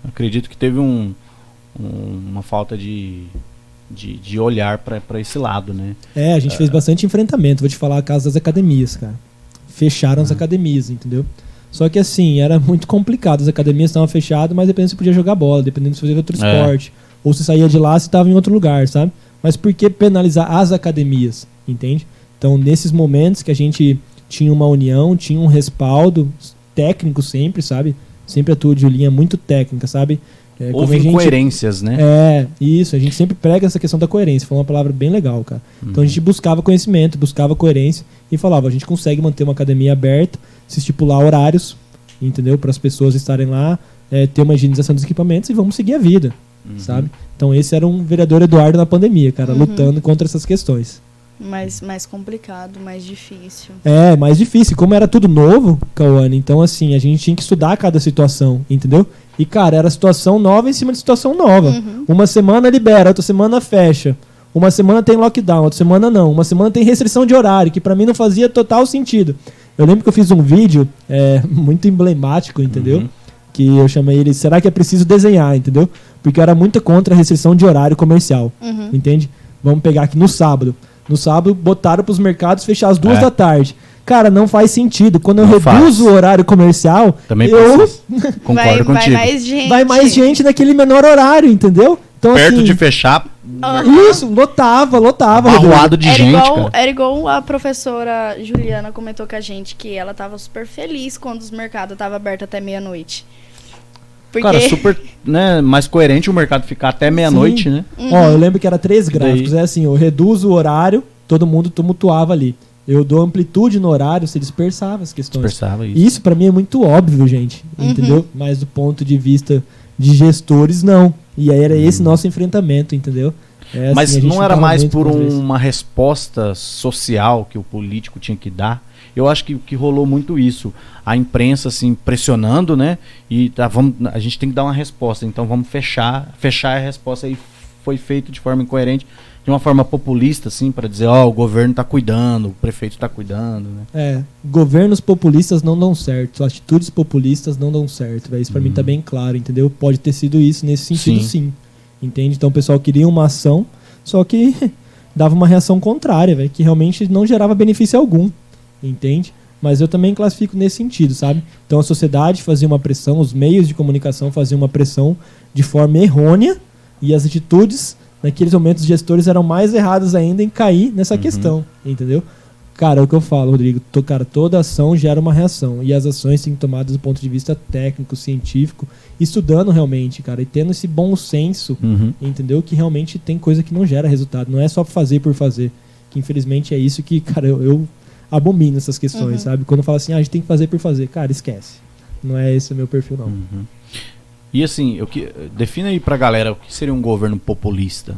Acredito que teve uma falta de olhar para esse lado, né? A gente fez bastante enfrentamento. Vou te falar a casa das academias, cara. Fecharam as academias, entendeu? Só que assim, era muito complicado. As academias estavam fechadas, mas dependendo se podia jogar bola, dependendo se fazia outro esporte. Ou se saía de lá, se estava em outro lugar, sabe? Mas por que penalizar as academias, entende? Então, nesses momentos que a gente tinha uma união, tinha um respaldo técnico sempre, sabe? Sempre a tua, Julinha, é muito técnica, sabe? Houve incoerências, né? Isso. A gente sempre prega essa questão da coerência. Foi uma palavra bem legal, cara. Então, a gente buscava conhecimento, buscava coerência e falava, a gente consegue manter uma academia aberta, se estipular horários, entendeu? Para as pessoas estarem lá, ter uma higienização dos equipamentos e vamos seguir a vida, sabe? Então, esse era um vereador Eduardo na pandemia, cara, lutando contra essas questões. Mais complicado, mais difícil. Mais difícil. Como era tudo novo, Cauane, então assim, a gente tinha que estudar cada situação, entendeu? E, cara, era situação nova em cima de situação nova. Uma semana libera, outra semana fecha. Uma semana tem lockdown, outra semana não. Uma semana tem restrição de horário, que pra mim não fazia total sentido. Eu lembro que eu fiz um vídeo muito emblemático, entendeu? Que eu chamei ele, será que é preciso desenhar, entendeu? Porque eu era muito contra a restrição de horário comercial, entende? Vamos pegar aqui no sábado. No sábado, botaram para os mercados fechar às 2 da tarde. Cara, não faz sentido. Quando eu reduzo o horário comercial, também concordo contigo. Vai mais gente naquele menor horário, entendeu? Então, perto assim, de fechar. Isso, lotava. Arruado de gente, cara. Era igual a professora Juliana comentou com a gente, que ela tava super feliz quando os mercados estavam abertos até meia-noite. Porque... Cara, super, né, mais coerente o mercado ficar até meia-noite, né? Eu lembro que era 3 gráficos. É assim, eu reduzo o horário, todo mundo tumultuava ali. Eu dou amplitude no horário, você dispersava as questões. Isso pra mim é muito óbvio, gente. Entendeu? Mas do ponto de vista de gestores, não. E aí era esse nosso enfrentamento, entendeu? Assim, mas não era mais por uma resposta social que o político tinha que dar? Eu acho que rolou muito isso. A imprensa, assim, pressionando, né? E a gente tem que dar uma resposta, então vamos fechar. Fechar a resposta aí foi feito de forma incoerente, de uma forma populista, assim, para dizer, o governo está cuidando, o prefeito está cuidando, né? Governos populistas não dão certo, atitudes populistas não dão certo, véio. Isso para mim tá bem claro, entendeu? Pode ter sido isso nesse sentido, sim. Entende? Então o pessoal queria uma ação, só que dava uma reação contrária, véio, que realmente não gerava benefício algum, entende? Mas eu também classifico nesse sentido, sabe? Então a sociedade fazia uma pressão, os meios de comunicação faziam uma pressão de forma errônea e as atitudes, naqueles momentos, os gestores eram mais errados ainda em cair nessa questão, entendeu? Cara, é o que eu falo, Rodrigo, toda ação gera uma reação e as ações têm que ser tomadas do ponto de vista técnico, científico, estudando realmente, cara, e tendo esse bom senso, entendeu? Que realmente tem coisa que não gera resultado, não é só fazer por fazer, que infelizmente é isso que, cara, eu abomino essas questões, sabe? Quando fala assim, a gente tem que fazer por fazer, cara, esquece. Não é esse o meu perfil, não. E assim, defina aí pra galera o que seria um governo populista.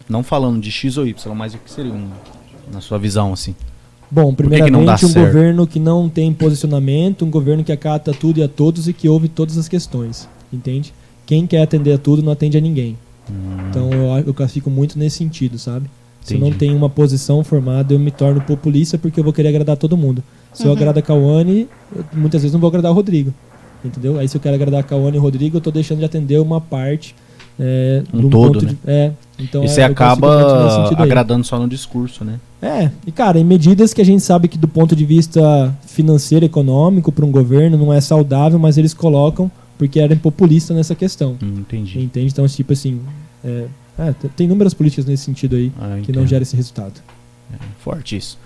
Não falando de X ou Y, mas o que seria na sua visão, assim? Bom, primeiramente um governo que não tem posicionamento, um governo que acata tudo e a todos e que ouve todas as questões, entende? Quem quer atender a tudo não atende a ninguém. Então eu classifico muito nesse sentido, sabe? Se eu não Entendi. tenho uma posição formada, eu me torno populista porque eu vou querer agradar todo mundo. Se eu agrado a Cauane, eu muitas vezes não vou agradar o Rodrigo. Entendeu? Aí se eu quero agradar a Cauane e o Rodrigo, eu tô deixando de atender uma parte Um um todo, ponto né? Então E você eu consigo partir nesse acaba sentido aí. agradando só no discurso, né? E cara, em medidas que a gente sabe que do ponto de vista financeiro, econômico, para um governo não é saudável, mas eles colocam porque eram populistas nessa questão. Entendi. Entende? Então, tipo assim, tem inúmeras políticas nesse sentido aí que não entendo. geram esse resultado. Forte isso.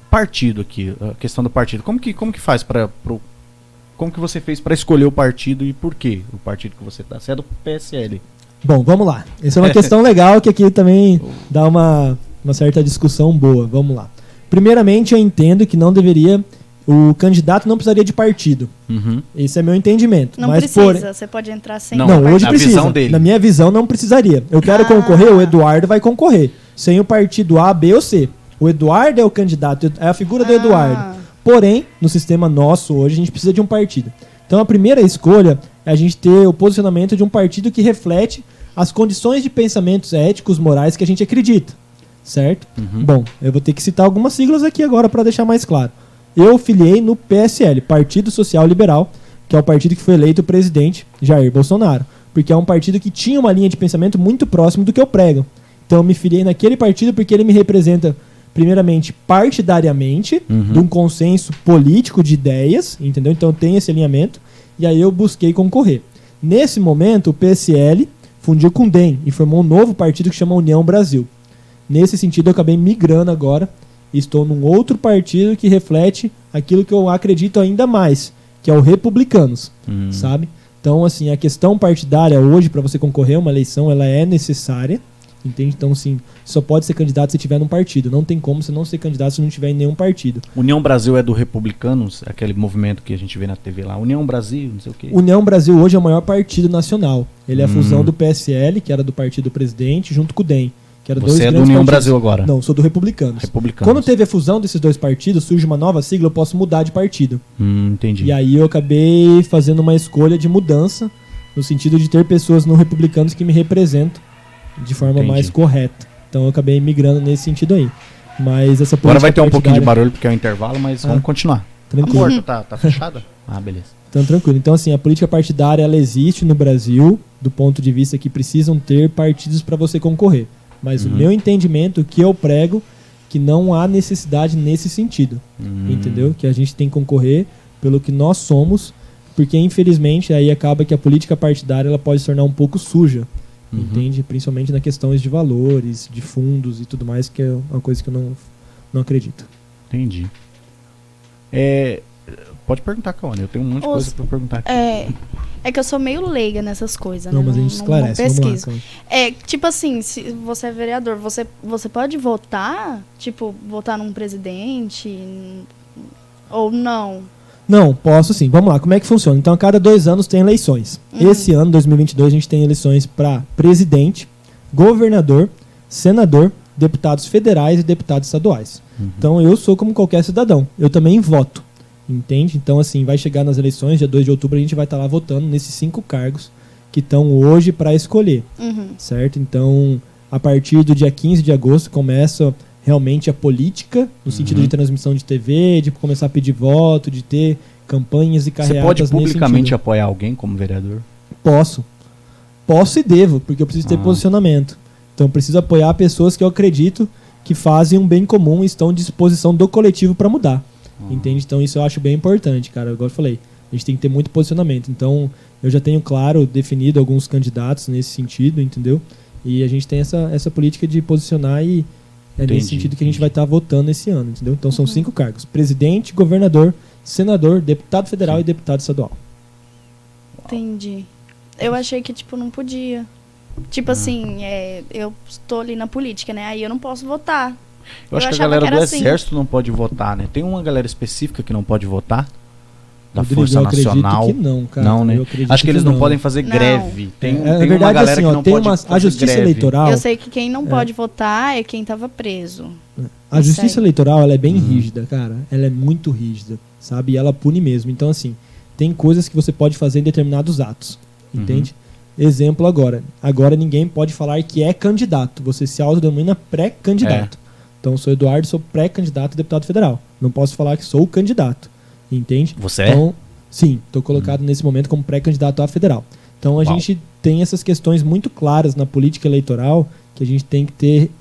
Partido aqui, a questão do partido. Como que faz como que você fez para escolher o partido e por quê? O partido que você tá? Você é do PSL. Bom, vamos lá. Essa é uma questão legal que aqui também dá uma certa discussão boa. Vamos lá. Primeiramente, eu entendo que o candidato não precisaria de partido. Uhum. Esse é meu entendimento. Não Mas precisa, você pode entrar sem Não, Não, hoje na precisa. visão dele. Na minha visão, não precisaria. Eu quero concorrer, o Eduardo vai concorrer. Sem o partido A, B ou C. O Eduardo é o candidato, é a figura do Eduardo. Porém, no sistema nosso hoje, a gente precisa de um partido. Então, a primeira escolha é a gente ter o posicionamento de um partido que reflete as condições de pensamentos éticos, morais que a gente acredita. Certo? Bom, eu vou ter que citar algumas siglas aqui agora para deixar mais claro. Eu filiei no PSL, Partido Social Liberal, que é o partido que foi eleito o presidente Jair Bolsonaro. Porque é um partido que tinha uma linha de pensamento muito próximo do que eu prego. Então eu me filiei naquele partido porque ele me representa, primeiramente, partidariamente, de um consenso político de ideias, entendeu? Então eu tenho esse alinhamento, e aí eu busquei concorrer. Nesse momento, o PSL fundiu com o DEM e formou um novo partido que chama União Brasil. Nesse sentido, eu acabei migrando agora e estou num outro partido que reflete aquilo que eu acredito ainda mais, que é o Republicanos, sabe? Então, assim, a questão partidária hoje, para você concorrer a uma eleição, ela é necessária, entende? Então, assim, só pode ser candidato se tiver num partido. Não tem como você não ser candidato se não tiver em nenhum partido. União Brasil é do Republicanos, aquele movimento que a gente vê na TV lá. União Brasil, não sei o quê. União Brasil hoje é o maior partido nacional. Ele é a fusão do PSL, que era do partido do presidente, junto com o DEM. Que era dois Você é do grandes União partidos. Brasil agora? Não, sou do Republicanos. Republicanos. Quando teve a fusão desses dois partidos, surge uma nova sigla, eu posso mudar de partido. Entendi. E aí eu acabei fazendo uma escolha de mudança, no sentido de ter pessoas no Republicanos que me representam de forma mais correta. Então eu acabei migrando nesse sentido aí. Mas essa Agora vai ter um pouquinho de partidária- barulho porque é o intervalo, mas vamos continuar. Tranquilo. A porta tá fechada? Beleza. Então, tranquilo. Então, assim, a política partidária, ela existe no Brasil, do ponto de vista que precisam ter partidos para você concorrer. Mas o meu entendimento, o que eu prego, que não há necessidade nesse sentido. Entendeu? Que a gente tem que concorrer pelo que nós somos, porque, infelizmente, aí acaba que a política partidária ela pode se tornar um pouco suja. Entende? Principalmente na questões de valores, de fundos e tudo mais, que é uma coisa que eu não acredito. Entendi. Pode perguntar, Cauane. Eu tenho um monte de coisa pra perguntar aqui. É que eu sou meio leiga nessas coisas, Não, né? mas a gente esclarece. Não Vamos lá, pesquiso. Cauane. Tipo assim, se você é vereador, você pode votar? Tipo, votar num presidente? Ou não? Não, posso sim. Vamos lá, como é que funciona? Então, a cada 2 anos tem eleições. Esse ano, 2022, a gente tem eleições para presidente, governador, senador, deputados federais e deputados estaduais. Então, eu sou como qualquer cidadão. Eu também voto, entende? Então, assim, vai chegar nas eleições, dia 2 de outubro, a gente vai estar lá votando nesses 5 cargos que estão hoje para escolher, certo? Então, a partir do dia 15 de agosto, começa realmente a política, no sentido de transmissão de TV, de começar a pedir voto, de ter campanhas e Você carreatas pode nesse publicamente sentido. apoiar alguém como vereador? Posso e devo, porque eu preciso ter posicionamento. Então eu preciso apoiar pessoas que eu acredito que fazem um bem comum e estão à disposição do coletivo para mudar. Entende? Então isso eu acho bem importante, cara. Igual eu falei, a gente tem que ter muito posicionamento. Então eu já tenho, claro, definido alguns candidatos nesse sentido, entendeu? E a gente tem essa política de posicionar e nesse sentido que a gente vai estar votando esse ano, entendeu? Então são 5 cargos: presidente, governador, senador, deputado federal e deputado estadual. Entendi. Eu achei que, tipo, não podia. Tipo assim, eu estou ali na política, né? Aí eu não posso votar. Eu acho que a achava galera que do era assim. exército não pode votar, né? Tem uma galera específica que não pode votar? Da Rodrigo, Força eu acredito Nacional? que não, cara. Não, né? Eu acredito Acho que eles não não. podem fazer Não. greve. Tem Na uma verdade, galera assim, que ó, não tem pode a Justiça greve. Eleitoral. Eu sei que quem não pode votar é quem tava preso. A Isso Justiça aí. Eleitoral, ela é bem rígida, cara. Ela é muito rígida, sabe? E ela pune mesmo. Então, assim, tem coisas que você pode fazer em determinados atos, entende? Exemplo agora. Agora ninguém pode falar que é candidato. Você se autodenomina pré-candidato. Então, sou Eduardo, sou pré-candidato a deputado federal. Não posso falar que sou o candidato. Entende? Você então, sim, estou colocado nesse momento como pré-candidato a federal. Então, a gente tem essas questões muito claras na política eleitoral que a gente tem que ter,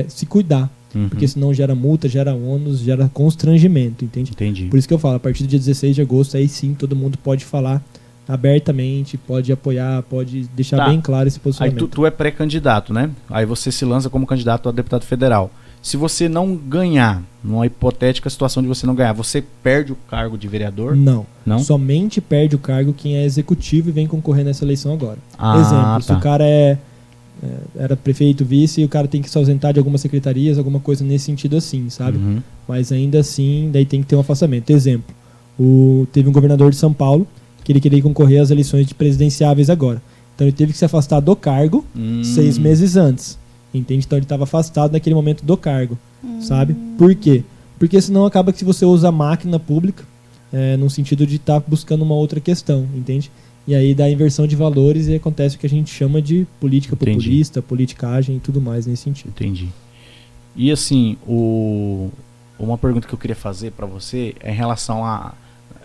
se cuidar. Porque senão gera multa, gera ônus, gera constrangimento, entende? Entendi. Por isso que eu falo, a partir do dia 16 de agosto, aí sim todo mundo pode falar abertamente, pode apoiar, pode deixar bem claro esse posicionamento. Aí tu é pré-candidato, né? Aí você se lança como candidato a deputado federal. Se você não ganhar, numa hipotética situação de você não ganhar, você perde o cargo de vereador? Não. Não? Somente perde o cargo quem é executivo e vem concorrer nessa eleição agora. Ah, Exemplo, se tá. o cara era prefeito, vice, e o cara tem que se ausentar de algumas secretarias, alguma coisa nesse sentido assim, sabe? Mas ainda assim, daí tem que ter um afastamento. Exemplo, teve um governador de São Paulo que ele queria concorrer às eleições de presidenciáveis agora. Então ele teve que se afastar do cargo 6 meses antes. Entende? Então ele estava afastado naquele momento do cargo, sabe? Por quê? Porque senão acaba que se você usa a máquina pública, no sentido de estar buscando uma outra questão, entende? E aí dá inversão de valores e acontece o que a gente chama de política populista, politicagem e tudo mais nesse sentido. Entendi. E assim, uma pergunta que eu queria fazer para você é em relação a...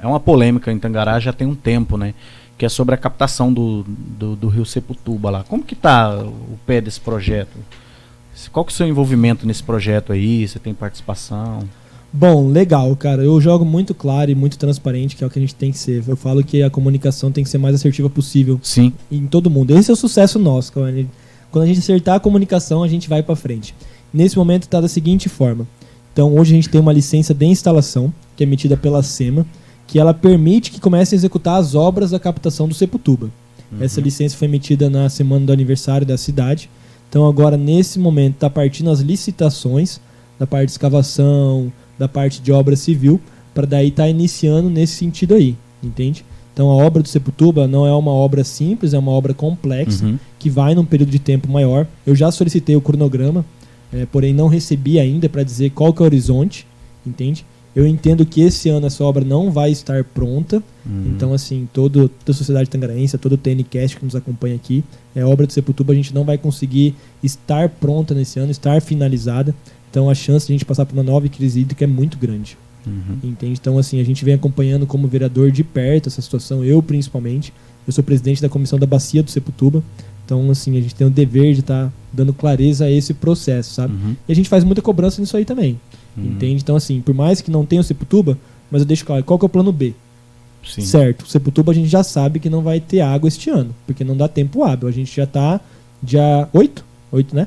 É uma polêmica em Tangará já tem um tempo, né? Que é sobre a captação do rio Seputuba lá. Como que tá o pé desse projeto? Qual que é o seu envolvimento nesse projeto aí? Você tem participação? Bom, legal, cara. Eu jogo muito claro e muito transparente, que é o que a gente tem que ser. Eu falo que a comunicação tem que ser mais assertiva possível. Sim. Em todo mundo. Esse é o sucesso nosso. Quando a gente acertar a comunicação, a gente vai para frente. Nesse momento está da seguinte forma. Então, hoje a gente tem uma licença de instalação, que é emitida pela SEMA, que ela permite que comece a executar as obras da captação do Seputuba. Essa licença foi emitida na semana do aniversário da cidade. Então, agora, nesse momento, está partindo as licitações da parte de escavação, da parte de obra civil, para daí estar iniciando nesse sentido aí, entende? Então, a obra do Seputuba não é uma obra simples, é uma obra complexa, que vai num período de tempo maior. Eu já solicitei o cronograma, porém não recebi ainda para dizer qual que é o horizonte, entende? Eu entendo que esse ano essa obra não vai estar pronta. Então, assim, toda a sociedade tangaraense, todo o TNCast que nos acompanha aqui, a obra do Seputuba a gente não vai conseguir estar pronta nesse ano, estar finalizada. Então, a chance de a gente passar por uma nova crise hídrica é muito grande. Entende? Então, assim, a gente vem acompanhando como vereador de perto essa situação, eu principalmente. Eu sou presidente da comissão da Bacia do Seputuba. Então, assim, a gente tem o dever de estar dando clareza a esse processo, sabe? E a gente faz muita cobrança nisso aí também. Entende? Então, assim, por mais que não tenha o Seputuba, mas eu deixo claro, qual que é o plano B? Sim. Certo, o Seputuba a gente já sabe que não vai ter água este ano, porque não dá tempo hábil. A gente já tá dia 8, né?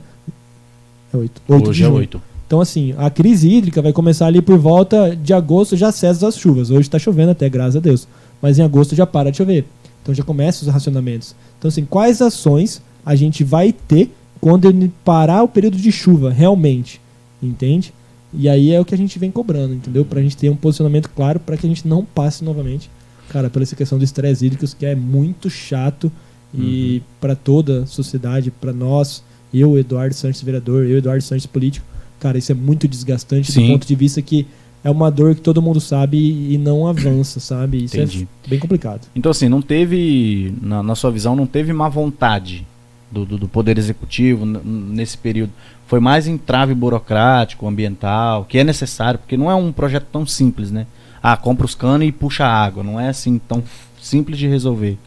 É 8. Hoje é 8. Então, assim, a crise hídrica vai começar ali por volta de agosto, já cessa as chuvas. Hoje está chovendo até, graças a Deus. Mas em agosto já para de chover. Então já começam os racionamentos. Então, assim, quais ações a gente vai ter quando ele parar o período de chuva, realmente? Entende? E aí é o que a gente vem cobrando, entendeu? Pra gente ter um posicionamento claro para que a gente não passe novamente, cara, pela essa questão do estresse hídrico, que é muito chato e para toda a sociedade, para nós, eu, Eduardo Sanches vereador, eu, Eduardo Sanches político, cara, isso é muito desgastante. Sim. Do ponto de vista que é uma dor que todo mundo sabe e não avança, sabe? Isso Entendi. é bem complicado. Então, assim, não teve, na sua visão, não teve má vontade do Poder Executivo nesse período. Foi mais entrave burocrático, ambiental, que é necessário, porque não é um projeto tão simples, né? Compra os canos e puxa a água. Não é assim tão simples de resolver.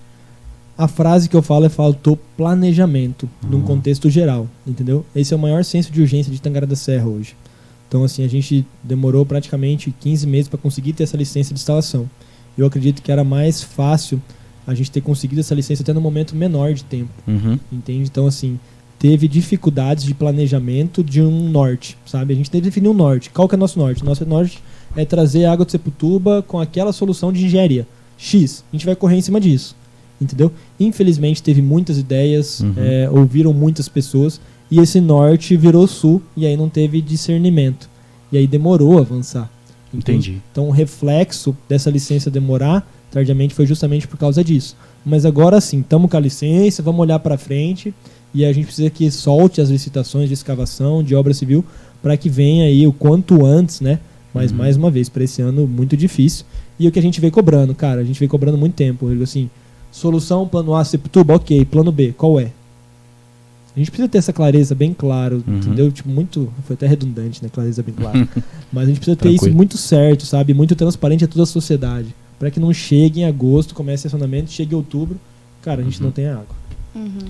A frase que eu falo é faltou planejamento num contexto geral, entendeu? Esse é o maior senso de urgência de Tangará da Serra hoje. Então, assim, a gente demorou praticamente 15 meses para conseguir ter essa licença de instalação. Eu acredito que era mais fácil a gente ter conseguido essa licença até no momento menor de tempo, entende? Então, assim, teve dificuldades de planejamento de um norte, sabe? A gente teve que definir um norte. Qual que é o nosso norte? Nosso norte é trazer água de Seputuba com aquela solução de engenharia X. A gente vai correr em cima disso, entendeu? Infelizmente teve muitas ideias, ouviram muitas pessoas e esse norte virou sul e aí não teve discernimento. E aí demorou a avançar. Entende? Entendi. Então o reflexo dessa licença demorar tardiamente foi justamente por causa disso. Mas agora sim, estamos com a licença, vamos olhar para frente e a gente precisa que solte as licitações de escavação, de obra civil, para que venha aí o quanto antes, né? Mas mais uma vez, para esse ano muito difícil. E o que a gente vem cobrando, cara, a gente vem cobrando muito tempo. Eu digo assim, Solução, plano A, Septuba, ok. Plano B, qual é? A gente precisa ter essa clareza bem clara, entendeu? Tipo, muito... Foi até redundante, né? Clareza bem clara. Mas a gente precisa ter isso muito certo, sabe? Muito transparente a toda a sociedade. Para que não chegue em agosto, comece acionamento, chegue em outubro, cara, a gente não tem água.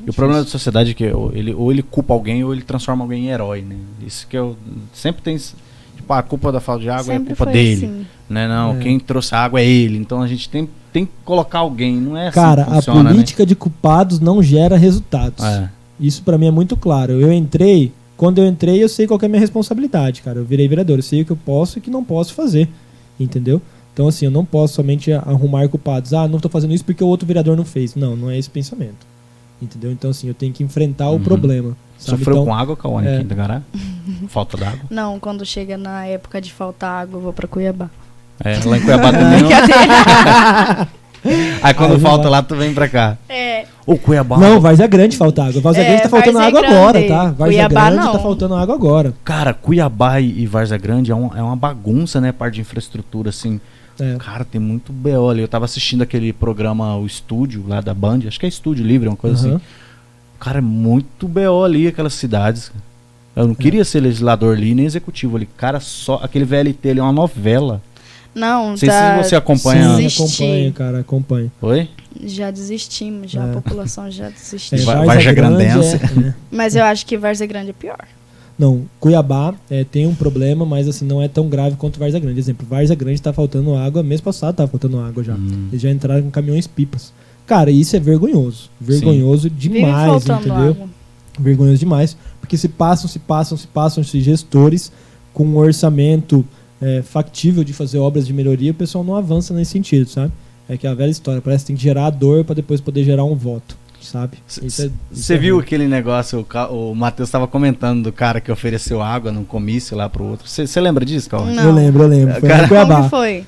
E o problema da sociedade é que ou ele culpa alguém ou ele transforma alguém em herói, né? Isso que eu sempre tem, tipo, a culpa da falta de água Sempre é a culpa foi dele, assim. né? Não, quem trouxe a água é ele. Então a gente tem que colocar alguém, não é assim Cara, que funciona, a política de culpados não gera resultados. né? Isso pra mim é muito claro. Quando eu entrei, eu sei qual que é a minha responsabilidade, cara. Eu virei vereador, eu sei o que eu posso e o que não posso fazer, entendeu? Então, assim, eu não posso somente arrumar culpados. Ah, não tô fazendo isso porque o outro vereador não fez. Não, não é esse pensamento. Entendeu? Então, assim, eu tenho que enfrentar o problema. Sabe? Sofreu então, com água, Cauane, aqui em Itagará? Falta d'água? Não, quando chega na época de faltar água, eu vou pra Cuiabá. É, lá em Cuiabá também não. Aí quando Aí falta vai. lá, tu vem pra cá. É. O Cuiabá... Não, Várzea Grande falta água. Várzea Grande tá faltando Várzea água Grande. agora, tá? Várzea Cuiabá, Grande não. tá faltando água agora. Cara, Cuiabá e Várzea Grande é uma bagunça, né? Parte de infraestrutura, assim. É. Cara, tem muito BO ali. Eu tava assistindo aquele programa, o Estúdio, lá da Band. Acho que é Estúdio Livre, uma coisa Uhum. assim. Cara, é muito BO ali, aquelas cidades. Eu não queria ser legislador ali, nem executivo ali. Cara, só aquele VLT ali é uma novela. Não, Não sei se você acompanha. Sim, Desisti. acompanho, cara, acompanho. Oi? Já desistimos, já É. a população já desistiu. Várzea Grandense. é. Mas eu acho que Várzea Grande é pior. Não, Cuiabá tem um problema, mas assim, não é tão grave quanto Várzea Grande. Exemplo, Várzea Grande tá faltando água, mês passado tava faltando água já. Eles já entraram com caminhões pipas. Cara, isso é vergonhoso. Vergonhoso Vive demais, faltando entendeu? água. Vergonhoso demais. Porque se passam gestores com um orçamento factível de fazer obras de melhoria, o pessoal não avança nesse sentido, sabe? É que é a velha história, parece que tem que gerar dor para depois poder gerar um voto, sabe? Você viu aquele negócio, o Matheus estava comentando do cara que ofereceu água num comício lá pro outro. Você lembra disso, Cauane? Não. Eu lembro. Foi Cara, em Cuiabá. Como que foi?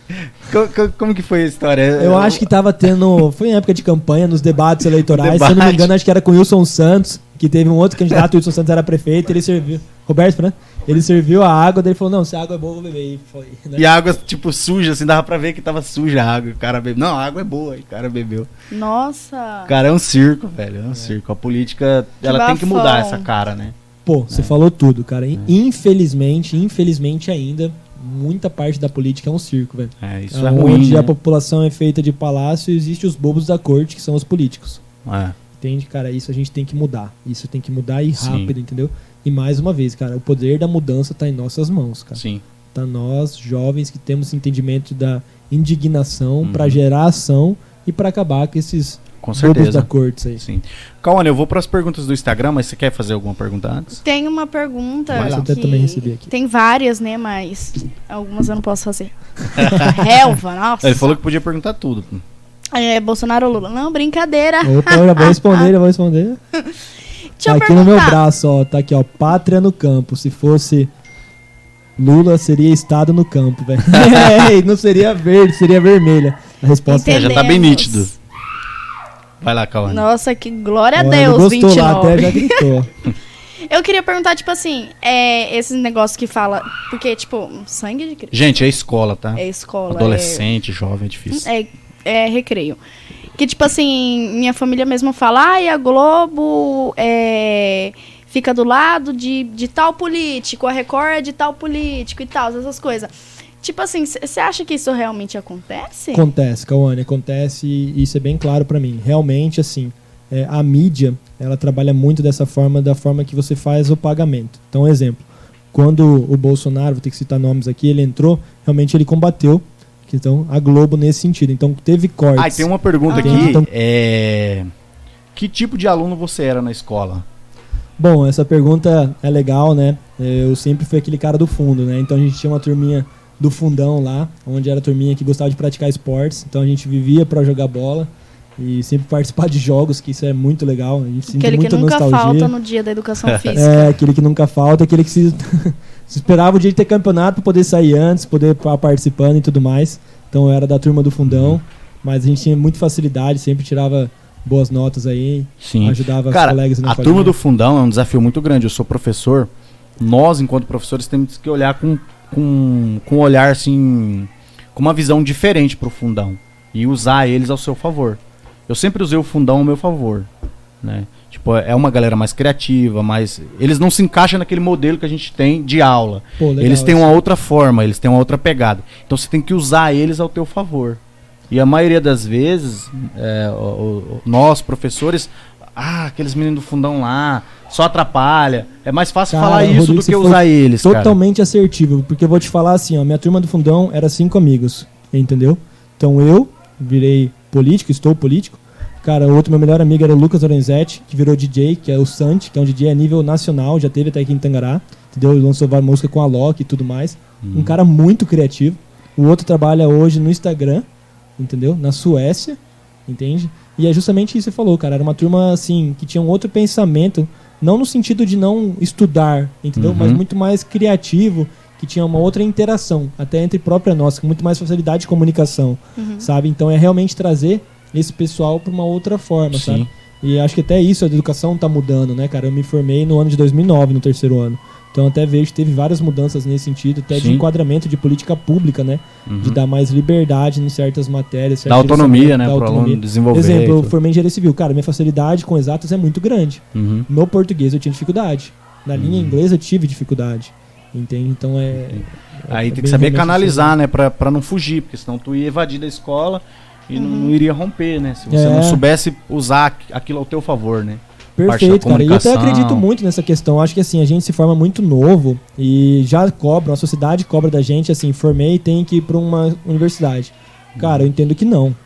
Como que foi a história? Eu acho que tava tendo. Foi em época de campanha, nos debates eleitorais. Debate. Se eu não me engano, acho que era com o Wilson Santos, que teve um outro candidato, o Wilson Santos era prefeito, ele serviu. Roberto, né? Ele serviu a água, daí ele falou: não, se a água é boa, eu vou beber. E foi, né? E a água, tipo, suja, assim, dava pra ver que tava suja a água. O cara bebeu. Não, a água é boa. E o cara bebeu. Nossa. Cara, é um circo, velho. É um circo. A política, ela tem que bafão. mudar essa cara, né? Pô, você falou tudo, cara. Infelizmente ainda, muita parte da política é um circo, velho. É, isso é Onde ruim, né? a população é feita de palácio e existe os bobos da corte, que são os políticos. É. Entende, cara? Isso a gente tem que mudar. Isso tem que mudar e Sim. rápido, entendeu? E mais uma vez, cara, o poder da mudança tá em nossas mãos, cara. Sim. Tá nós, jovens, que temos esse entendimento da indignação Uhum. pra gerar ação e pra acabar com esses Com bobos certeza. da corte aí. Sim. Cauane, eu vou para as perguntas do Instagram, mas você quer fazer alguma pergunta antes? Tem uma pergunta Vai lá. Eu até também recebi aqui. Tem várias, né? Mas algumas eu não posso fazer. Relva, nossa. Ele falou que podia perguntar tudo. Bolsonaro ou Lula? Não, brincadeira. Opa, eu já vou responder. Deixa eu Tá aqui no meu perguntar. braço, ó. Tá aqui, ó. Pátria no campo. Se fosse Lula, seria Estado no campo, velho. Não seria verde, seria vermelha. A resposta Já tá bem Entendemos. nítido. Vai lá, Cauane. Nossa, que glória a Ó, Deus, ele gostou 29. lá, até já gritou. Eu queria perguntar, tipo assim, esses negócios que fala... Porque, tipo, sangue de Cristo Gente, é escola, tá? é escola, Adolescente, jovem, é difícil. é recreio. Que, tipo assim, minha família mesmo fala, ai, a Globo fica do lado de tal político, a Record é de tal político e tal, essas coisas. Tipo assim, você acha que isso realmente acontece? Acontece, Cauane, acontece e isso é bem claro pra mim. Realmente, assim, a mídia, ela trabalha muito dessa forma, da forma que você faz o pagamento. Então, exemplo, quando o Bolsonaro, vou ter que citar nomes aqui, ele entrou, realmente ele combateu então, a Globo nesse sentido. Então, teve cortes. Ah, e tem uma pergunta aqui. Então- Que tipo de aluno você era na escola? Bom, essa pergunta é legal, né? Eu sempre fui aquele cara do fundo, né? Então, a gente tinha uma turminha do fundão lá, onde era a turminha que gostava de praticar esportes. Então, a gente vivia pra jogar bola e sempre participar de jogos, que isso é muito legal. A gente sente Aquele que muita nunca nostalgia. falta no dia da educação física. É, aquele que nunca falta, aquele que se esperava o dia de ter campeonato para poder sair antes, poder estar participando e tudo mais. Então eu era da turma do fundão, mas a gente tinha muita facilidade, sempre tirava boas notas aí, Sim. ajudava Cara, os colegas na a escolinha. turma do fundão é um desafio muito grande. Eu sou professor. Nós, enquanto professores, temos que olhar com um olhar assim, com uma visão diferente pro fundão e usar eles ao seu favor. eu sempre usei o fundão ao meu favor, né? Tipo, é uma galera mais criativa, mas eles não se encaixam naquele modelo que a gente tem de aula. Pô, legal, eles têm uma outra forma, eles têm uma outra pegada. Então você tem que usar eles ao teu favor. E a maioria das vezes, nós, professores, aqueles meninos do fundão lá, só atrapalha. É mais fácil falar isso, Rodrigo, do que usar eles, totalmente assertivo, porque eu vou te falar assim, ó, minha turma do fundão era 5 amigos, entendeu? Então eu virei político, estou político. Cara, o outro meu melhor amigo era o Lucas Lorenzetti, que virou DJ, que é o Santi, que é um DJ a nível nacional, já teve até aqui em Tangará, entendeu? Ele lançou várias músicas com a Loki e tudo mais. Um cara muito criativo. O outro trabalha hoje no Instagram, entendeu? Na Suécia, entende? E é justamente isso que você falou, cara. Era uma turma, assim, que tinha um outro pensamento, não no sentido de não estudar, entendeu? Mas muito mais criativo, que tinha uma outra interação, até entre própria nossa, com muito mais facilidade de comunicação, sabe? Então é realmente trazer esse pessoal para uma outra forma, sabe? E acho que até isso, a educação tá mudando, né, cara? Eu me formei no ano de 2009, no terceiro ano. Então até vejo que teve várias mudanças nesse sentido, até de enquadramento de política pública, né? De dar mais liberdade em certas matérias. Da autonomia, né? Para o aluno desenvolver. Por exemplo, eu formei em engenharia civil. Cara, minha facilidade com exatas é muito grande. No português eu tinha dificuldade. Na linha inglesa eu tive dificuldade. Entende? Então aí tem que saber canalizar, né? Pra não fugir, porque senão tu ia evadir da escola e não iria romper, né? Se você não soubesse usar aquilo ao teu favor, né? Perfeito, cara. E eu até acredito muito nessa questão. Acho que assim, a gente se forma muito novo e já cobra, a sociedade cobra da gente, assim, formei e tem que ir pra uma universidade. Cara, eu entendo que não.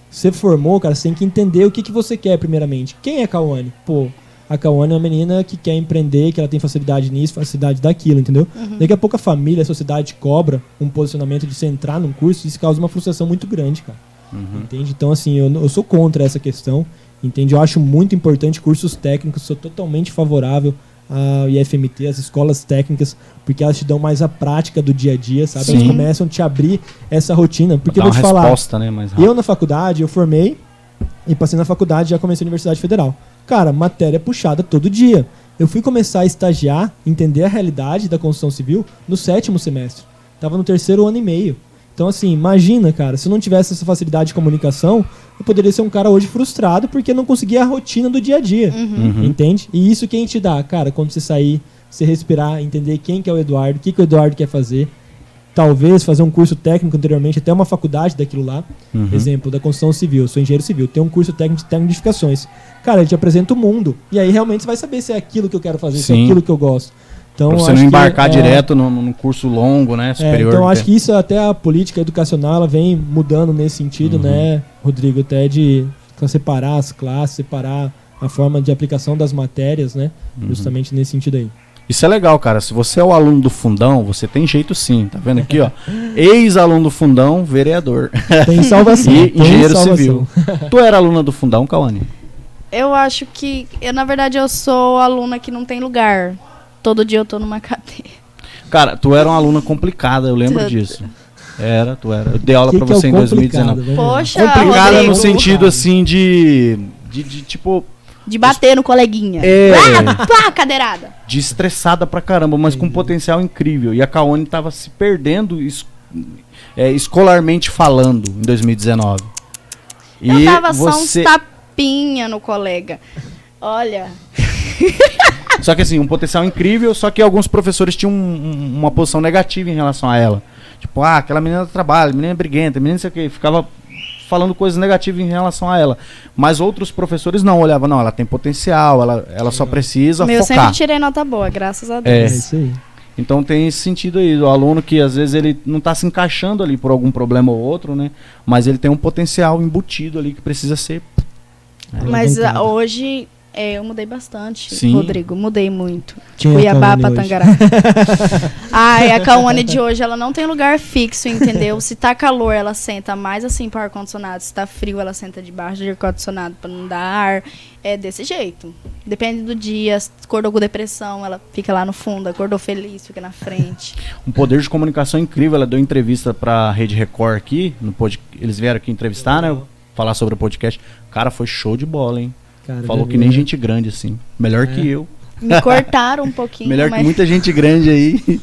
Você formou, cara, você tem que entender o que você quer primeiramente. Quem é a Cauane? Pô, a Cauane é uma menina que quer empreender, que ela tem facilidade nisso, facilidade daquilo, entendeu? Daqui a pouco a família, a sociedade cobra um posicionamento de você entrar num curso e isso causa uma frustração muito grande, cara. Entende? Então, assim, eu sou contra essa questão, entende? Eu acho muito importante cursos técnicos, sou totalmente favorável ao IFMT, as escolas técnicas, porque elas te dão mais a prática do dia a dia, sabe? Elas começam a te abrir essa rotina. Porque eu vou te falar, né, eu na faculdade, eu formei e passei na faculdade, já comecei a Universidade Federal. Cara, matéria puxada todo dia. Eu fui começar a estagiar, entender a realidade da construção civil no 7º semestre. Tava no 3º ano e meio. Então, assim, imagina, cara, se eu não tivesse essa facilidade de comunicação, eu poderia ser um cara hoje frustrado porque não conseguia a rotina do dia a dia, entende? E isso quem te dá, cara, quando você sair, você respirar, entender quem que é o Eduardo, o que o Eduardo quer fazer, talvez fazer um curso técnico anteriormente, até uma faculdade daquilo lá, exemplo, da construção civil, eu sou engenheiro civil, tem um curso técnico de edificações. Cara, ele te apresenta o mundo, e aí realmente você vai saber se é aquilo que eu quero fazer, se é aquilo que eu gosto. Então, pra você não embarcar direto num curso longo, né, superior. Então acho que isso até a política educacional ela vem mudando nesse sentido, né, Rodrigo, até de separar as classes, separar a forma de aplicação das matérias, né, justamente nesse sentido aí. Isso é legal, cara. Se você é o aluno do fundão, você tem jeito sim. Tá vendo aqui, ó? Ex-aluno do fundão, vereador. Tem salvação. E engenheiro civil. Tu era aluna do fundão, Cauane? Eu acho que... na verdade, eu sou aluna que não tem lugar. Todo dia eu tô numa cadeira. Cara, tu era uma aluna complicada, eu lembro disso. Tu era. Eu dei aula pra você em 2019. Poxa, complicada Rodrigo. no sentido, assim, de tipo... De bater no coleguinha. Pá, cadeirada. De estressada pra caramba, mas com um potencial incrível. E a Cauane tava se perdendo escolarmente falando em 2019. Eu dava só uns tapinha no colega. Olha... Só que assim, um potencial incrível, só que alguns professores tinham uma posição negativa em relação a ela. Tipo, aquela menina trabalha, menina briguenta, menina não sei o que, ficava falando coisas negativas em relação a ela. Mas outros professores não, olhavam, não, ela tem potencial, ela só precisa focar. Eu sempre tirei nota boa, graças a Deus. É isso aí. Então tem esse sentido aí, do aluno que às vezes ele não está se encaixando ali por algum problema ou outro, né? Mas ele tem um potencial embutido ali que precisa ser... Mas hoje... eu mudei bastante, Sim. Rodrigo, mudei muito. Quem Cuiabá é pra hoje? Tangará. A Cauane de hoje, ela não tem lugar fixo, entendeu? Se tá calor, ela senta mais assim pro ar-condicionado. Se tá frio, ela senta debaixo do ar-condicionado pra não dar ar. É desse jeito. Depende do dia. Se acordou com depressão, ela fica lá no fundo. Acordou feliz, fica na frente. Um poder de comunicação incrível. Ela deu entrevista pra Rede Record aqui. Eles vieram aqui entrevistar, né? Falar sobre o podcast. Cara, foi show de bola, hein? Cara, falou que nem gente grande, assim. Melhor que eu. Me cortaram um pouquinho, Melhor mas... que muita gente grande aí.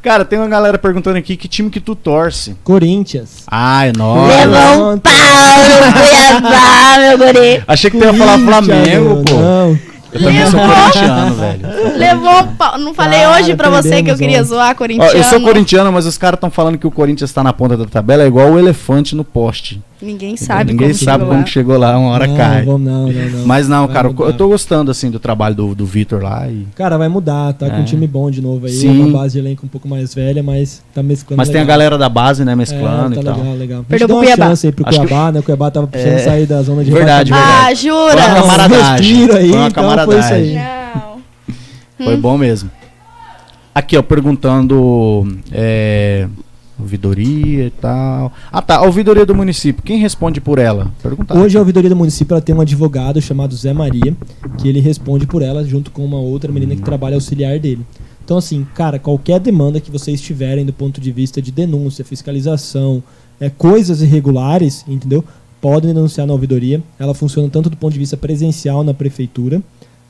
Cara, tem uma galera perguntando aqui que time que tu torce. Corinthians. Ai, nossa. Levou um pau no Cuiabá, meu guri. Achei que tu ia falar Flamengo, Corinthians, pô. Não. Eu também sou corintiano, velho. Levou um pau. Não falei Cara, hoje pra você que eu perdemos queria ontem. zoar Ó, corintiano. eu sou corintiano, mas os caras estão falando que o Corinthians tá na ponta da tabela, é igual o elefante no poste. Ninguém sabe Ninguém como sabe chegou como lá. que chegou lá, uma hora Não, cai. não. Mas não, Vai cara, mudar. eu tô gostando, assim, do trabalho do Vitor lá. Cara, vai mudar, tá com É. um time bom de novo aí. Sim. Uma base de elenco um pouco mais velha, mas tá mesclando Mas tem a legal. galera da base, né, mesclando Tá e tal. legal. A gente Perdeu deu pro uma Cuiabá. chance aí pro Acho que- Cuiabá, né? O Cuiabá tava precisando É. sair da zona de Verdade, rebaixamento. Ah, Foi uma jura? camaradagem. Respiro aí, Foi uma então camaradagem. foi isso aí. Não. Foi bom mesmo. Aqui, ó, perguntando ouvidoria e tal. Ah, tá, a ouvidoria do município, quem responde por ela? Perguntar. Hoje a ouvidoria do município ela tem um advogado chamado Zé Maria, que ele responde por ela junto com uma outra menina que trabalha auxiliar dele. Então assim, cara, qualquer demanda que vocês tiverem do ponto de vista de denúncia, fiscalização, coisas irregulares, entendeu? Podem denunciar na ouvidoria. Ela funciona tanto do ponto de vista presencial na prefeitura,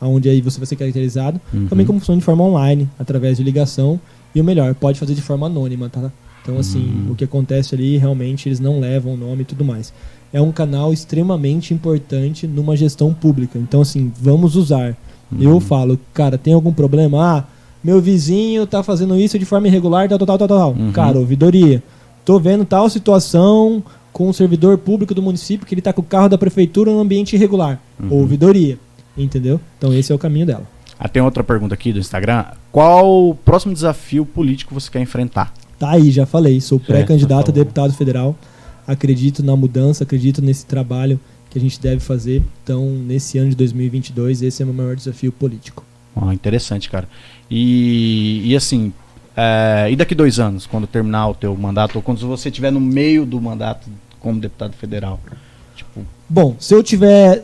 onde aí você vai ser caracterizado, também como funciona de forma online, através de ligação, e o melhor, pode fazer de forma anônima, tá? Então assim, o que acontece ali, realmente eles não levam o nome e tudo mais. É um canal extremamente importante numa gestão pública, então assim, vamos usar. Eu falo, cara, tem algum problema? Ah, meu vizinho tá fazendo isso de forma irregular, tal. Cara, ouvidoria. Tô vendo tal situação com o servidor público do município que ele tá com o carro da prefeitura no ambiente irregular. Ouvidoria. Entendeu? Então esse é o caminho dela. Ah, tem outra pergunta aqui do Instagram. Qual o próximo desafio político você quer enfrentar? Tá aí, já falei. Sou pré-candidato a falou. deputado federal. Acredito na mudança, acredito nesse trabalho que a gente deve fazer. Então, nesse ano de 2022, esse é o meu maior desafio político. Interessante, cara. E assim, e daqui 2 anos, quando terminar o teu mandato, ou quando você estiver no meio do mandato como deputado federal? Tipo, Bom, se eu tiver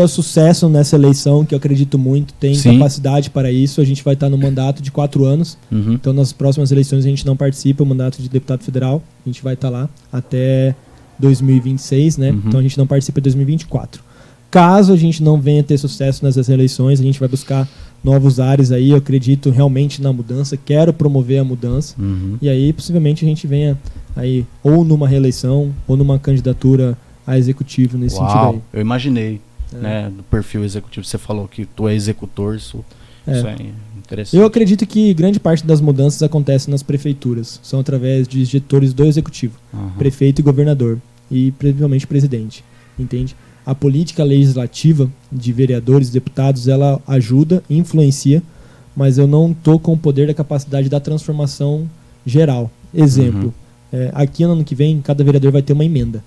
sucesso nessa eleição, que eu acredito muito, tem Sim. capacidade para isso, a gente vai estar no mandato de 4 anos. Então, nas próximas eleições, a gente não participa, o mandato de deputado federal. A gente vai estar lá até 2026, né? Então, a gente não participa em 2024. Caso a gente não venha ter sucesso nessas eleições, a gente vai buscar novos ares aí. Eu acredito realmente na mudança, quero promover a mudança. E aí, possivelmente, a gente venha aí ou numa reeleição ou numa candidatura a executivo nesse sentido aí. eu imaginei, né, do perfil executivo. Você falou que tu é executor, isso é interessante. Eu acredito que grande parte das mudanças acontece nas prefeituras. São através de gestores do executivo, prefeito e governador, e principalmente presidente, entende? A política legislativa de vereadores e deputados, ela ajuda, influencia, mas eu não estou com o poder da capacidade da transformação geral. Exemplo, aqui no ano que vem, cada vereador vai ter uma emenda,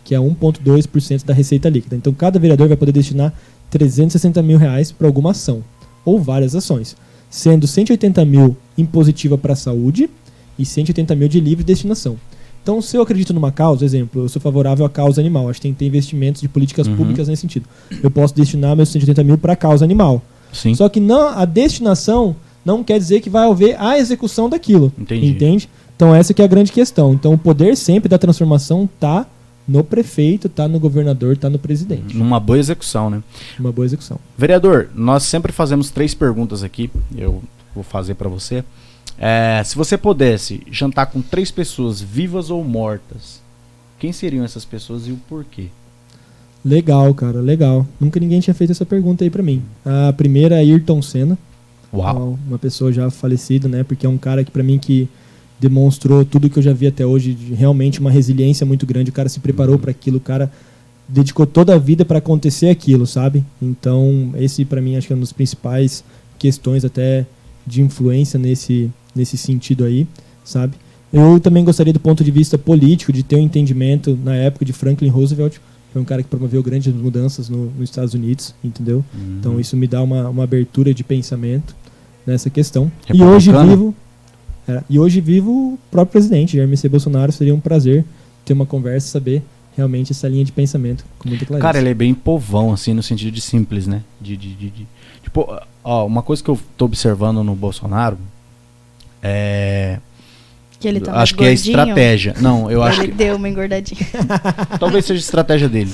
que é 1,2% da receita líquida. Então, cada vereador vai poder destinar R$360 mil para alguma ação, ou várias ações, sendo 180 mil impositiva para a saúde e 180 mil de livre destinação. Então, se eu acredito numa causa, exemplo, eu sou favorável à causa animal, acho que tem que ter investimentos de políticas públicas nesse sentido. Eu posso destinar meus 180 mil para a causa animal. Sim. Só que a destinação não quer dizer que vai haver a execução daquilo. Entendi. Entende? Então, essa que é a grande questão. Então, o poder sempre da transformação está no prefeito, está no governador, está no presidente. Numa boa execução, né? Uma boa execução. Vereador, nós sempre fazemos 3 perguntas aqui. Eu vou fazer para você. Se você pudesse jantar com 3 pessoas, vivas ou mortas, quem seriam essas pessoas e o porquê? Legal, cara, legal. Nunca ninguém tinha feito essa pergunta aí pra mim. A primeira é Ayrton Senna. Uau. Uma pessoa já falecida, né? Porque é um cara que pra mim que demonstrou tudo que eu já vi até hoje, realmente uma resiliência muito grande. O cara se preparou pra aquilo, o cara dedicou toda a vida pra acontecer aquilo, sabe? Então, esse pra mim acho que é uma das principais questões até de influência nesse sentido aí, sabe? Eu também gostaria do ponto de vista político de ter um entendimento na época de Franklin Roosevelt. Foi um cara que promoveu grandes mudanças nos Estados Unidos, entendeu? Então isso me dá uma abertura de pensamento nessa questão. E hoje vivo o próprio presidente, Jair Messias Bolsonaro. Seria um prazer ter uma conversa e saber realmente essa linha de pensamento com muita clareza. Cara, ele é bem povão, assim, no sentido de simples, né? Tipo, uma coisa que eu tô observando no Bolsonaro Que ele tá mais acho que é gordinho. estratégia. Não, eu acho Ele que deu uma engordadinha. talvez seja estratégia dele.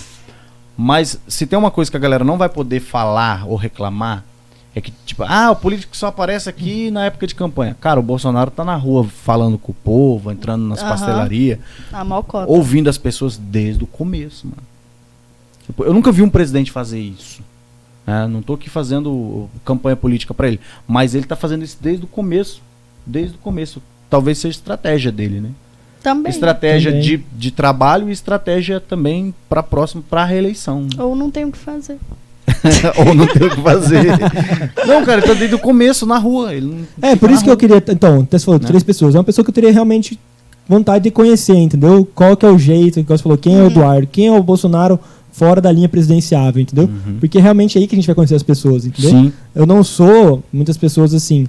Mas se tem uma coisa que a galera não vai poder falar ou reclamar, É que, tipo, o político só aparece aqui na época de campanha. Cara, o Bolsonaro tá na rua falando com o povo, entrando nas pastelarias, ouvindo as pessoas desde o começo, mano. Tipo, eu nunca vi um presidente fazer isso. Né? Não tô aqui fazendo campanha política pra ele. Mas ele tá fazendo isso desde o começo. Desde o começo. Talvez seja estratégia dele, né? Também. Estratégia de trabalho e estratégia também pra reeleição. Ou não tem o que fazer. Ou não tem o que fazer. Não, cara, ele tá desde o começo na rua. Ele não por isso que eu queria. Então, até você falou, 3 pessoas. É uma pessoa que eu teria realmente vontade de conhecer, entendeu? Qual que é o jeito, que você falou, quem é o Eduardo, quem é o Bolsonaro fora da linha presidenciável, entendeu? Porque realmente é aí que a gente vai conhecer as pessoas, entendeu? Sim. Eu não sou, muitas pessoas assim,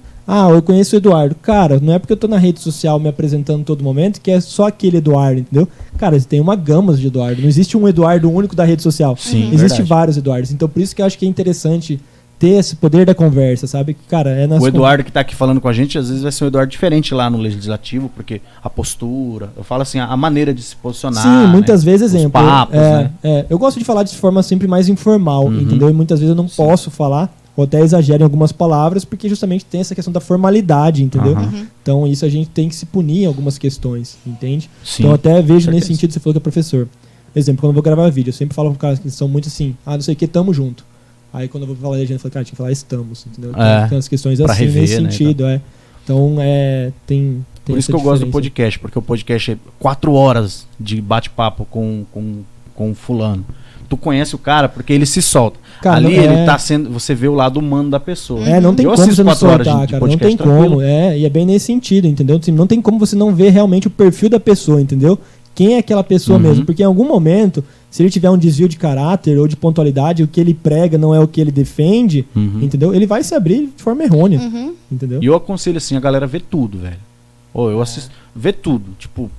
eu conheço o Eduardo. Cara, não é porque eu tô na rede social me apresentando todo momento que é só aquele Eduardo, entendeu? Cara, tem uma gama de Eduardo. Não existe um Eduardo único da rede social. Sim, existe vários Eduardos. Então por isso que eu acho que é interessante ter esse poder da conversa, sabe? Cara, o Eduardo que tá aqui falando com a gente, às vezes vai ser um Eduardo diferente lá no Legislativo, porque a postura, eu falo assim, a maneira de se posicionar. Sim, muitas vezes, os exemplo. papos, né? Eu gosto de falar de forma sempre mais informal, entendeu? E muitas vezes eu não posso falar, ou até exagero em algumas palavras, porque justamente tem essa questão da formalidade, entendeu? Então isso a gente tem que se punir em algumas questões, entende? Sim, então até vejo nesse sentido, você falou que é professor. Por exemplo, quando eu vou gravar vídeo, eu sempre falo para caras que são muito assim, não sei o que, tamo junto. Aí quando eu vou falar legenda, eu falo, cara, tinha que falar estamos, entendeu? Tem umas questões assim, rever, nesse sentido, Então, tem por isso que eu gosto do podcast, porque o podcast é 4 horas de bate-papo com fulano. Tu conhece o cara porque ele se solta. Cara, ali ele tá sendo, você vê o lado humano da pessoa. Não tem como você não soltar, cara, não tem como. E é bem nesse sentido, entendeu? Não tem como você não ver realmente o perfil da pessoa, entendeu? Quem é aquela pessoa mesmo? Porque em algum momento, se ele tiver um desvio de caráter ou de pontualidade, o que ele prega não é o que ele defende, entendeu? Ele vai se abrir de forma errônea, entendeu? E eu aconselho assim, a galera ver tudo, velho. Eu assisto, vê tudo, tipo,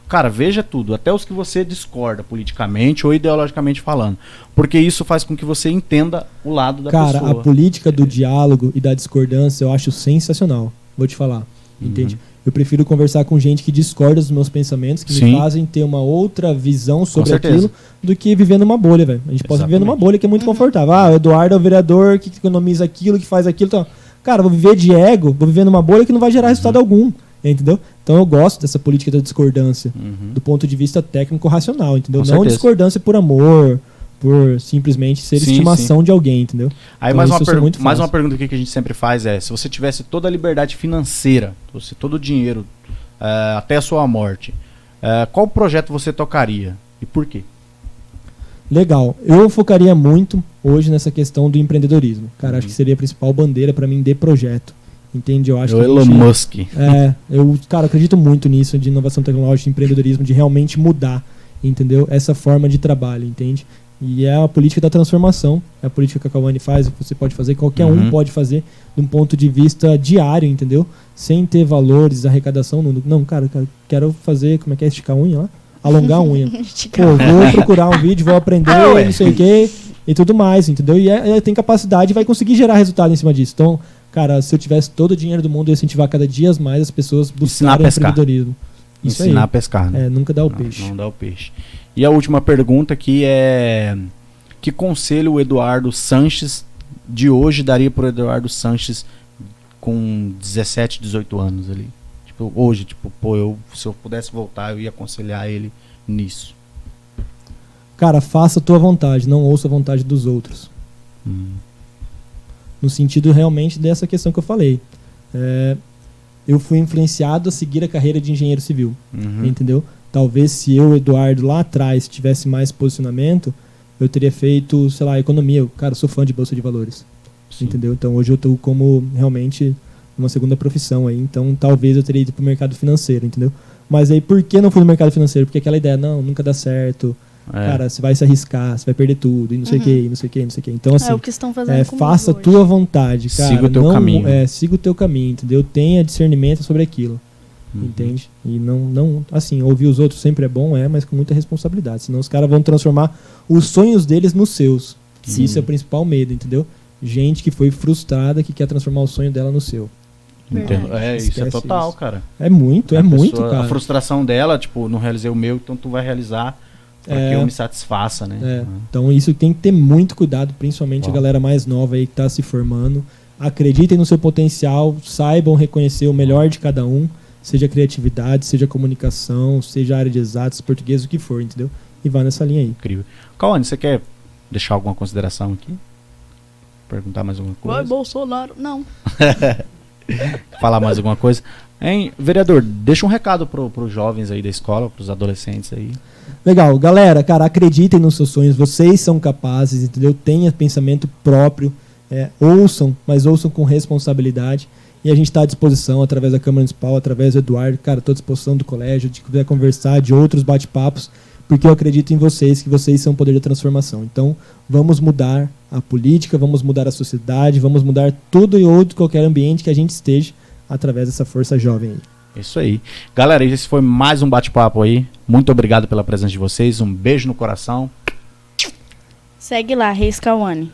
cara, veja tudo, até os que você discorda politicamente ou ideologicamente falando, porque isso faz com que você entenda o lado da pessoa. Cara, a política do diálogo e da discordância eu acho sensacional, vou te falar, entende? Eu prefiro conversar com gente que discorda dos meus pensamentos, que me fazem ter uma outra visão sobre aquilo, do que viver numa bolha, velho. A gente pode viver numa bolha que é muito confortável. O Eduardo é o vereador que economiza aquilo, que faz aquilo. Então, cara, vou viver de ego, vou viver numa bolha que não vai gerar resultado algum, entendeu? Então eu gosto dessa política da discordância, do ponto de vista técnico-racional, entendeu? Não discordância por amor, por simplesmente ser estimação de alguém, entendeu? Aí então, mais uma pergunta aqui que a gente sempre faz é, se você tivesse toda a liberdade financeira, todo o dinheiro, até a sua morte, qual projeto você tocaria e por quê? Legal, eu focaria muito hoje nessa questão do empreendedorismo. Cara, acho que seria a principal bandeira para mim de projeto. Entende? Eu acho que Elon Musk. Eu acredito muito nisso, de inovação tecnológica, de empreendedorismo, de realmente mudar, entendeu? Essa forma de trabalho, entende? E é a política da transformação, é a política que a Kawane faz, você pode fazer, qualquer um pode fazer, de um ponto de vista diário, entendeu? Sem ter valores, arrecadação. Não, cara, quero fazer, como é que é, esticar a unha lá? Alongar a unha. Vou procurar um vídeo, vou aprender, não sei o quê, e tudo mais, entendeu? E tem capacidade e vai conseguir gerar resultado em cima disso. Então, cara, se eu tivesse todo o dinheiro do mundo, eu ia incentivar cada dia mais as pessoas buscarem empreendedorismo. Isso ensinar a pescar, né? Nunca dá o peixe. Não dá o peixe. E a última pergunta aqui é: que conselho o Eduardo Sanches de hoje daria pro Eduardo Sanches com 17, 18 anos ali? Tipo, hoje, se eu pudesse voltar, eu ia aconselhar ele nisso. Cara, faça a tua vontade, não ouça a vontade dos outros. No sentido realmente dessa questão que eu falei. Eu fui influenciado a seguir a carreira de engenheiro civil, entendeu? Talvez se eu, Eduardo, lá atrás tivesse mais posicionamento, eu teria feito, sei lá, economia. Cara, eu sou fã de bolsa de valores, entendeu? Então hoje eu estou como realmente uma segunda profissão aí, então talvez eu teria ido para o mercado financeiro, entendeu? Mas aí por que não fui no mercado financeiro? Porque aquela ideia, nunca dá certo, cara, você vai se arriscar, você vai perder tudo, e não sei o que, não sei o que, não sei o que. Então assim, o que estão fazendo faça a tua vontade, cara. Siga o teu caminho. Siga o teu caminho, entendeu? Tenha discernimento sobre aquilo. Entende? E não, assim, ouvir os outros sempre é bom, mas com muita responsabilidade. Senão os caras vão transformar os sonhos deles nos seus. Isso é o principal medo, entendeu? Gente que foi frustrada, que quer transformar o sonho dela no seu. Entendo. Isso é total, isso. Cara. É muito, cara. A frustração dela, tipo, não realizei o meu, então tu vai realizar porque eu me satisfaça, né? Então isso tem que ter muito cuidado, principalmente a galera mais nova aí que tá se formando. acreditem no seu potencial, saibam reconhecer o melhor de cada um, seja criatividade, seja comunicação, seja área de exatos, português, o que for, entendeu? E vá nessa linha aí. Incrível. Cauane, você quer deixar alguma consideração aqui? Perguntar mais alguma coisa? Vai, Bolsonaro. Não. Falar mais alguma coisa? Hein, vereador, deixa um recado pros jovens aí da escola, pros adolescentes aí. Legal, galera, cara, acreditem nos seus sonhos, vocês são capazes, entendeu? Tenha pensamento próprio, ouçam, mas ouçam com responsabilidade. E a gente está à disposição, através da Câmara Municipal, através do Eduardo, cara, estou à disposição do colégio, de quiser conversar, de outros bate-papos, porque eu acredito em vocês, que vocês são o poder da transformação. Então, vamos mudar a política, vamos mudar a sociedade, vamos mudar tudo e outro, qualquer ambiente que a gente esteja, através dessa força jovem aí. Isso aí. Galera, esse foi mais um bate-papo aí. Muito obrigado pela presença de vocês. Um beijo no coração. Segue lá, Reis Cauane.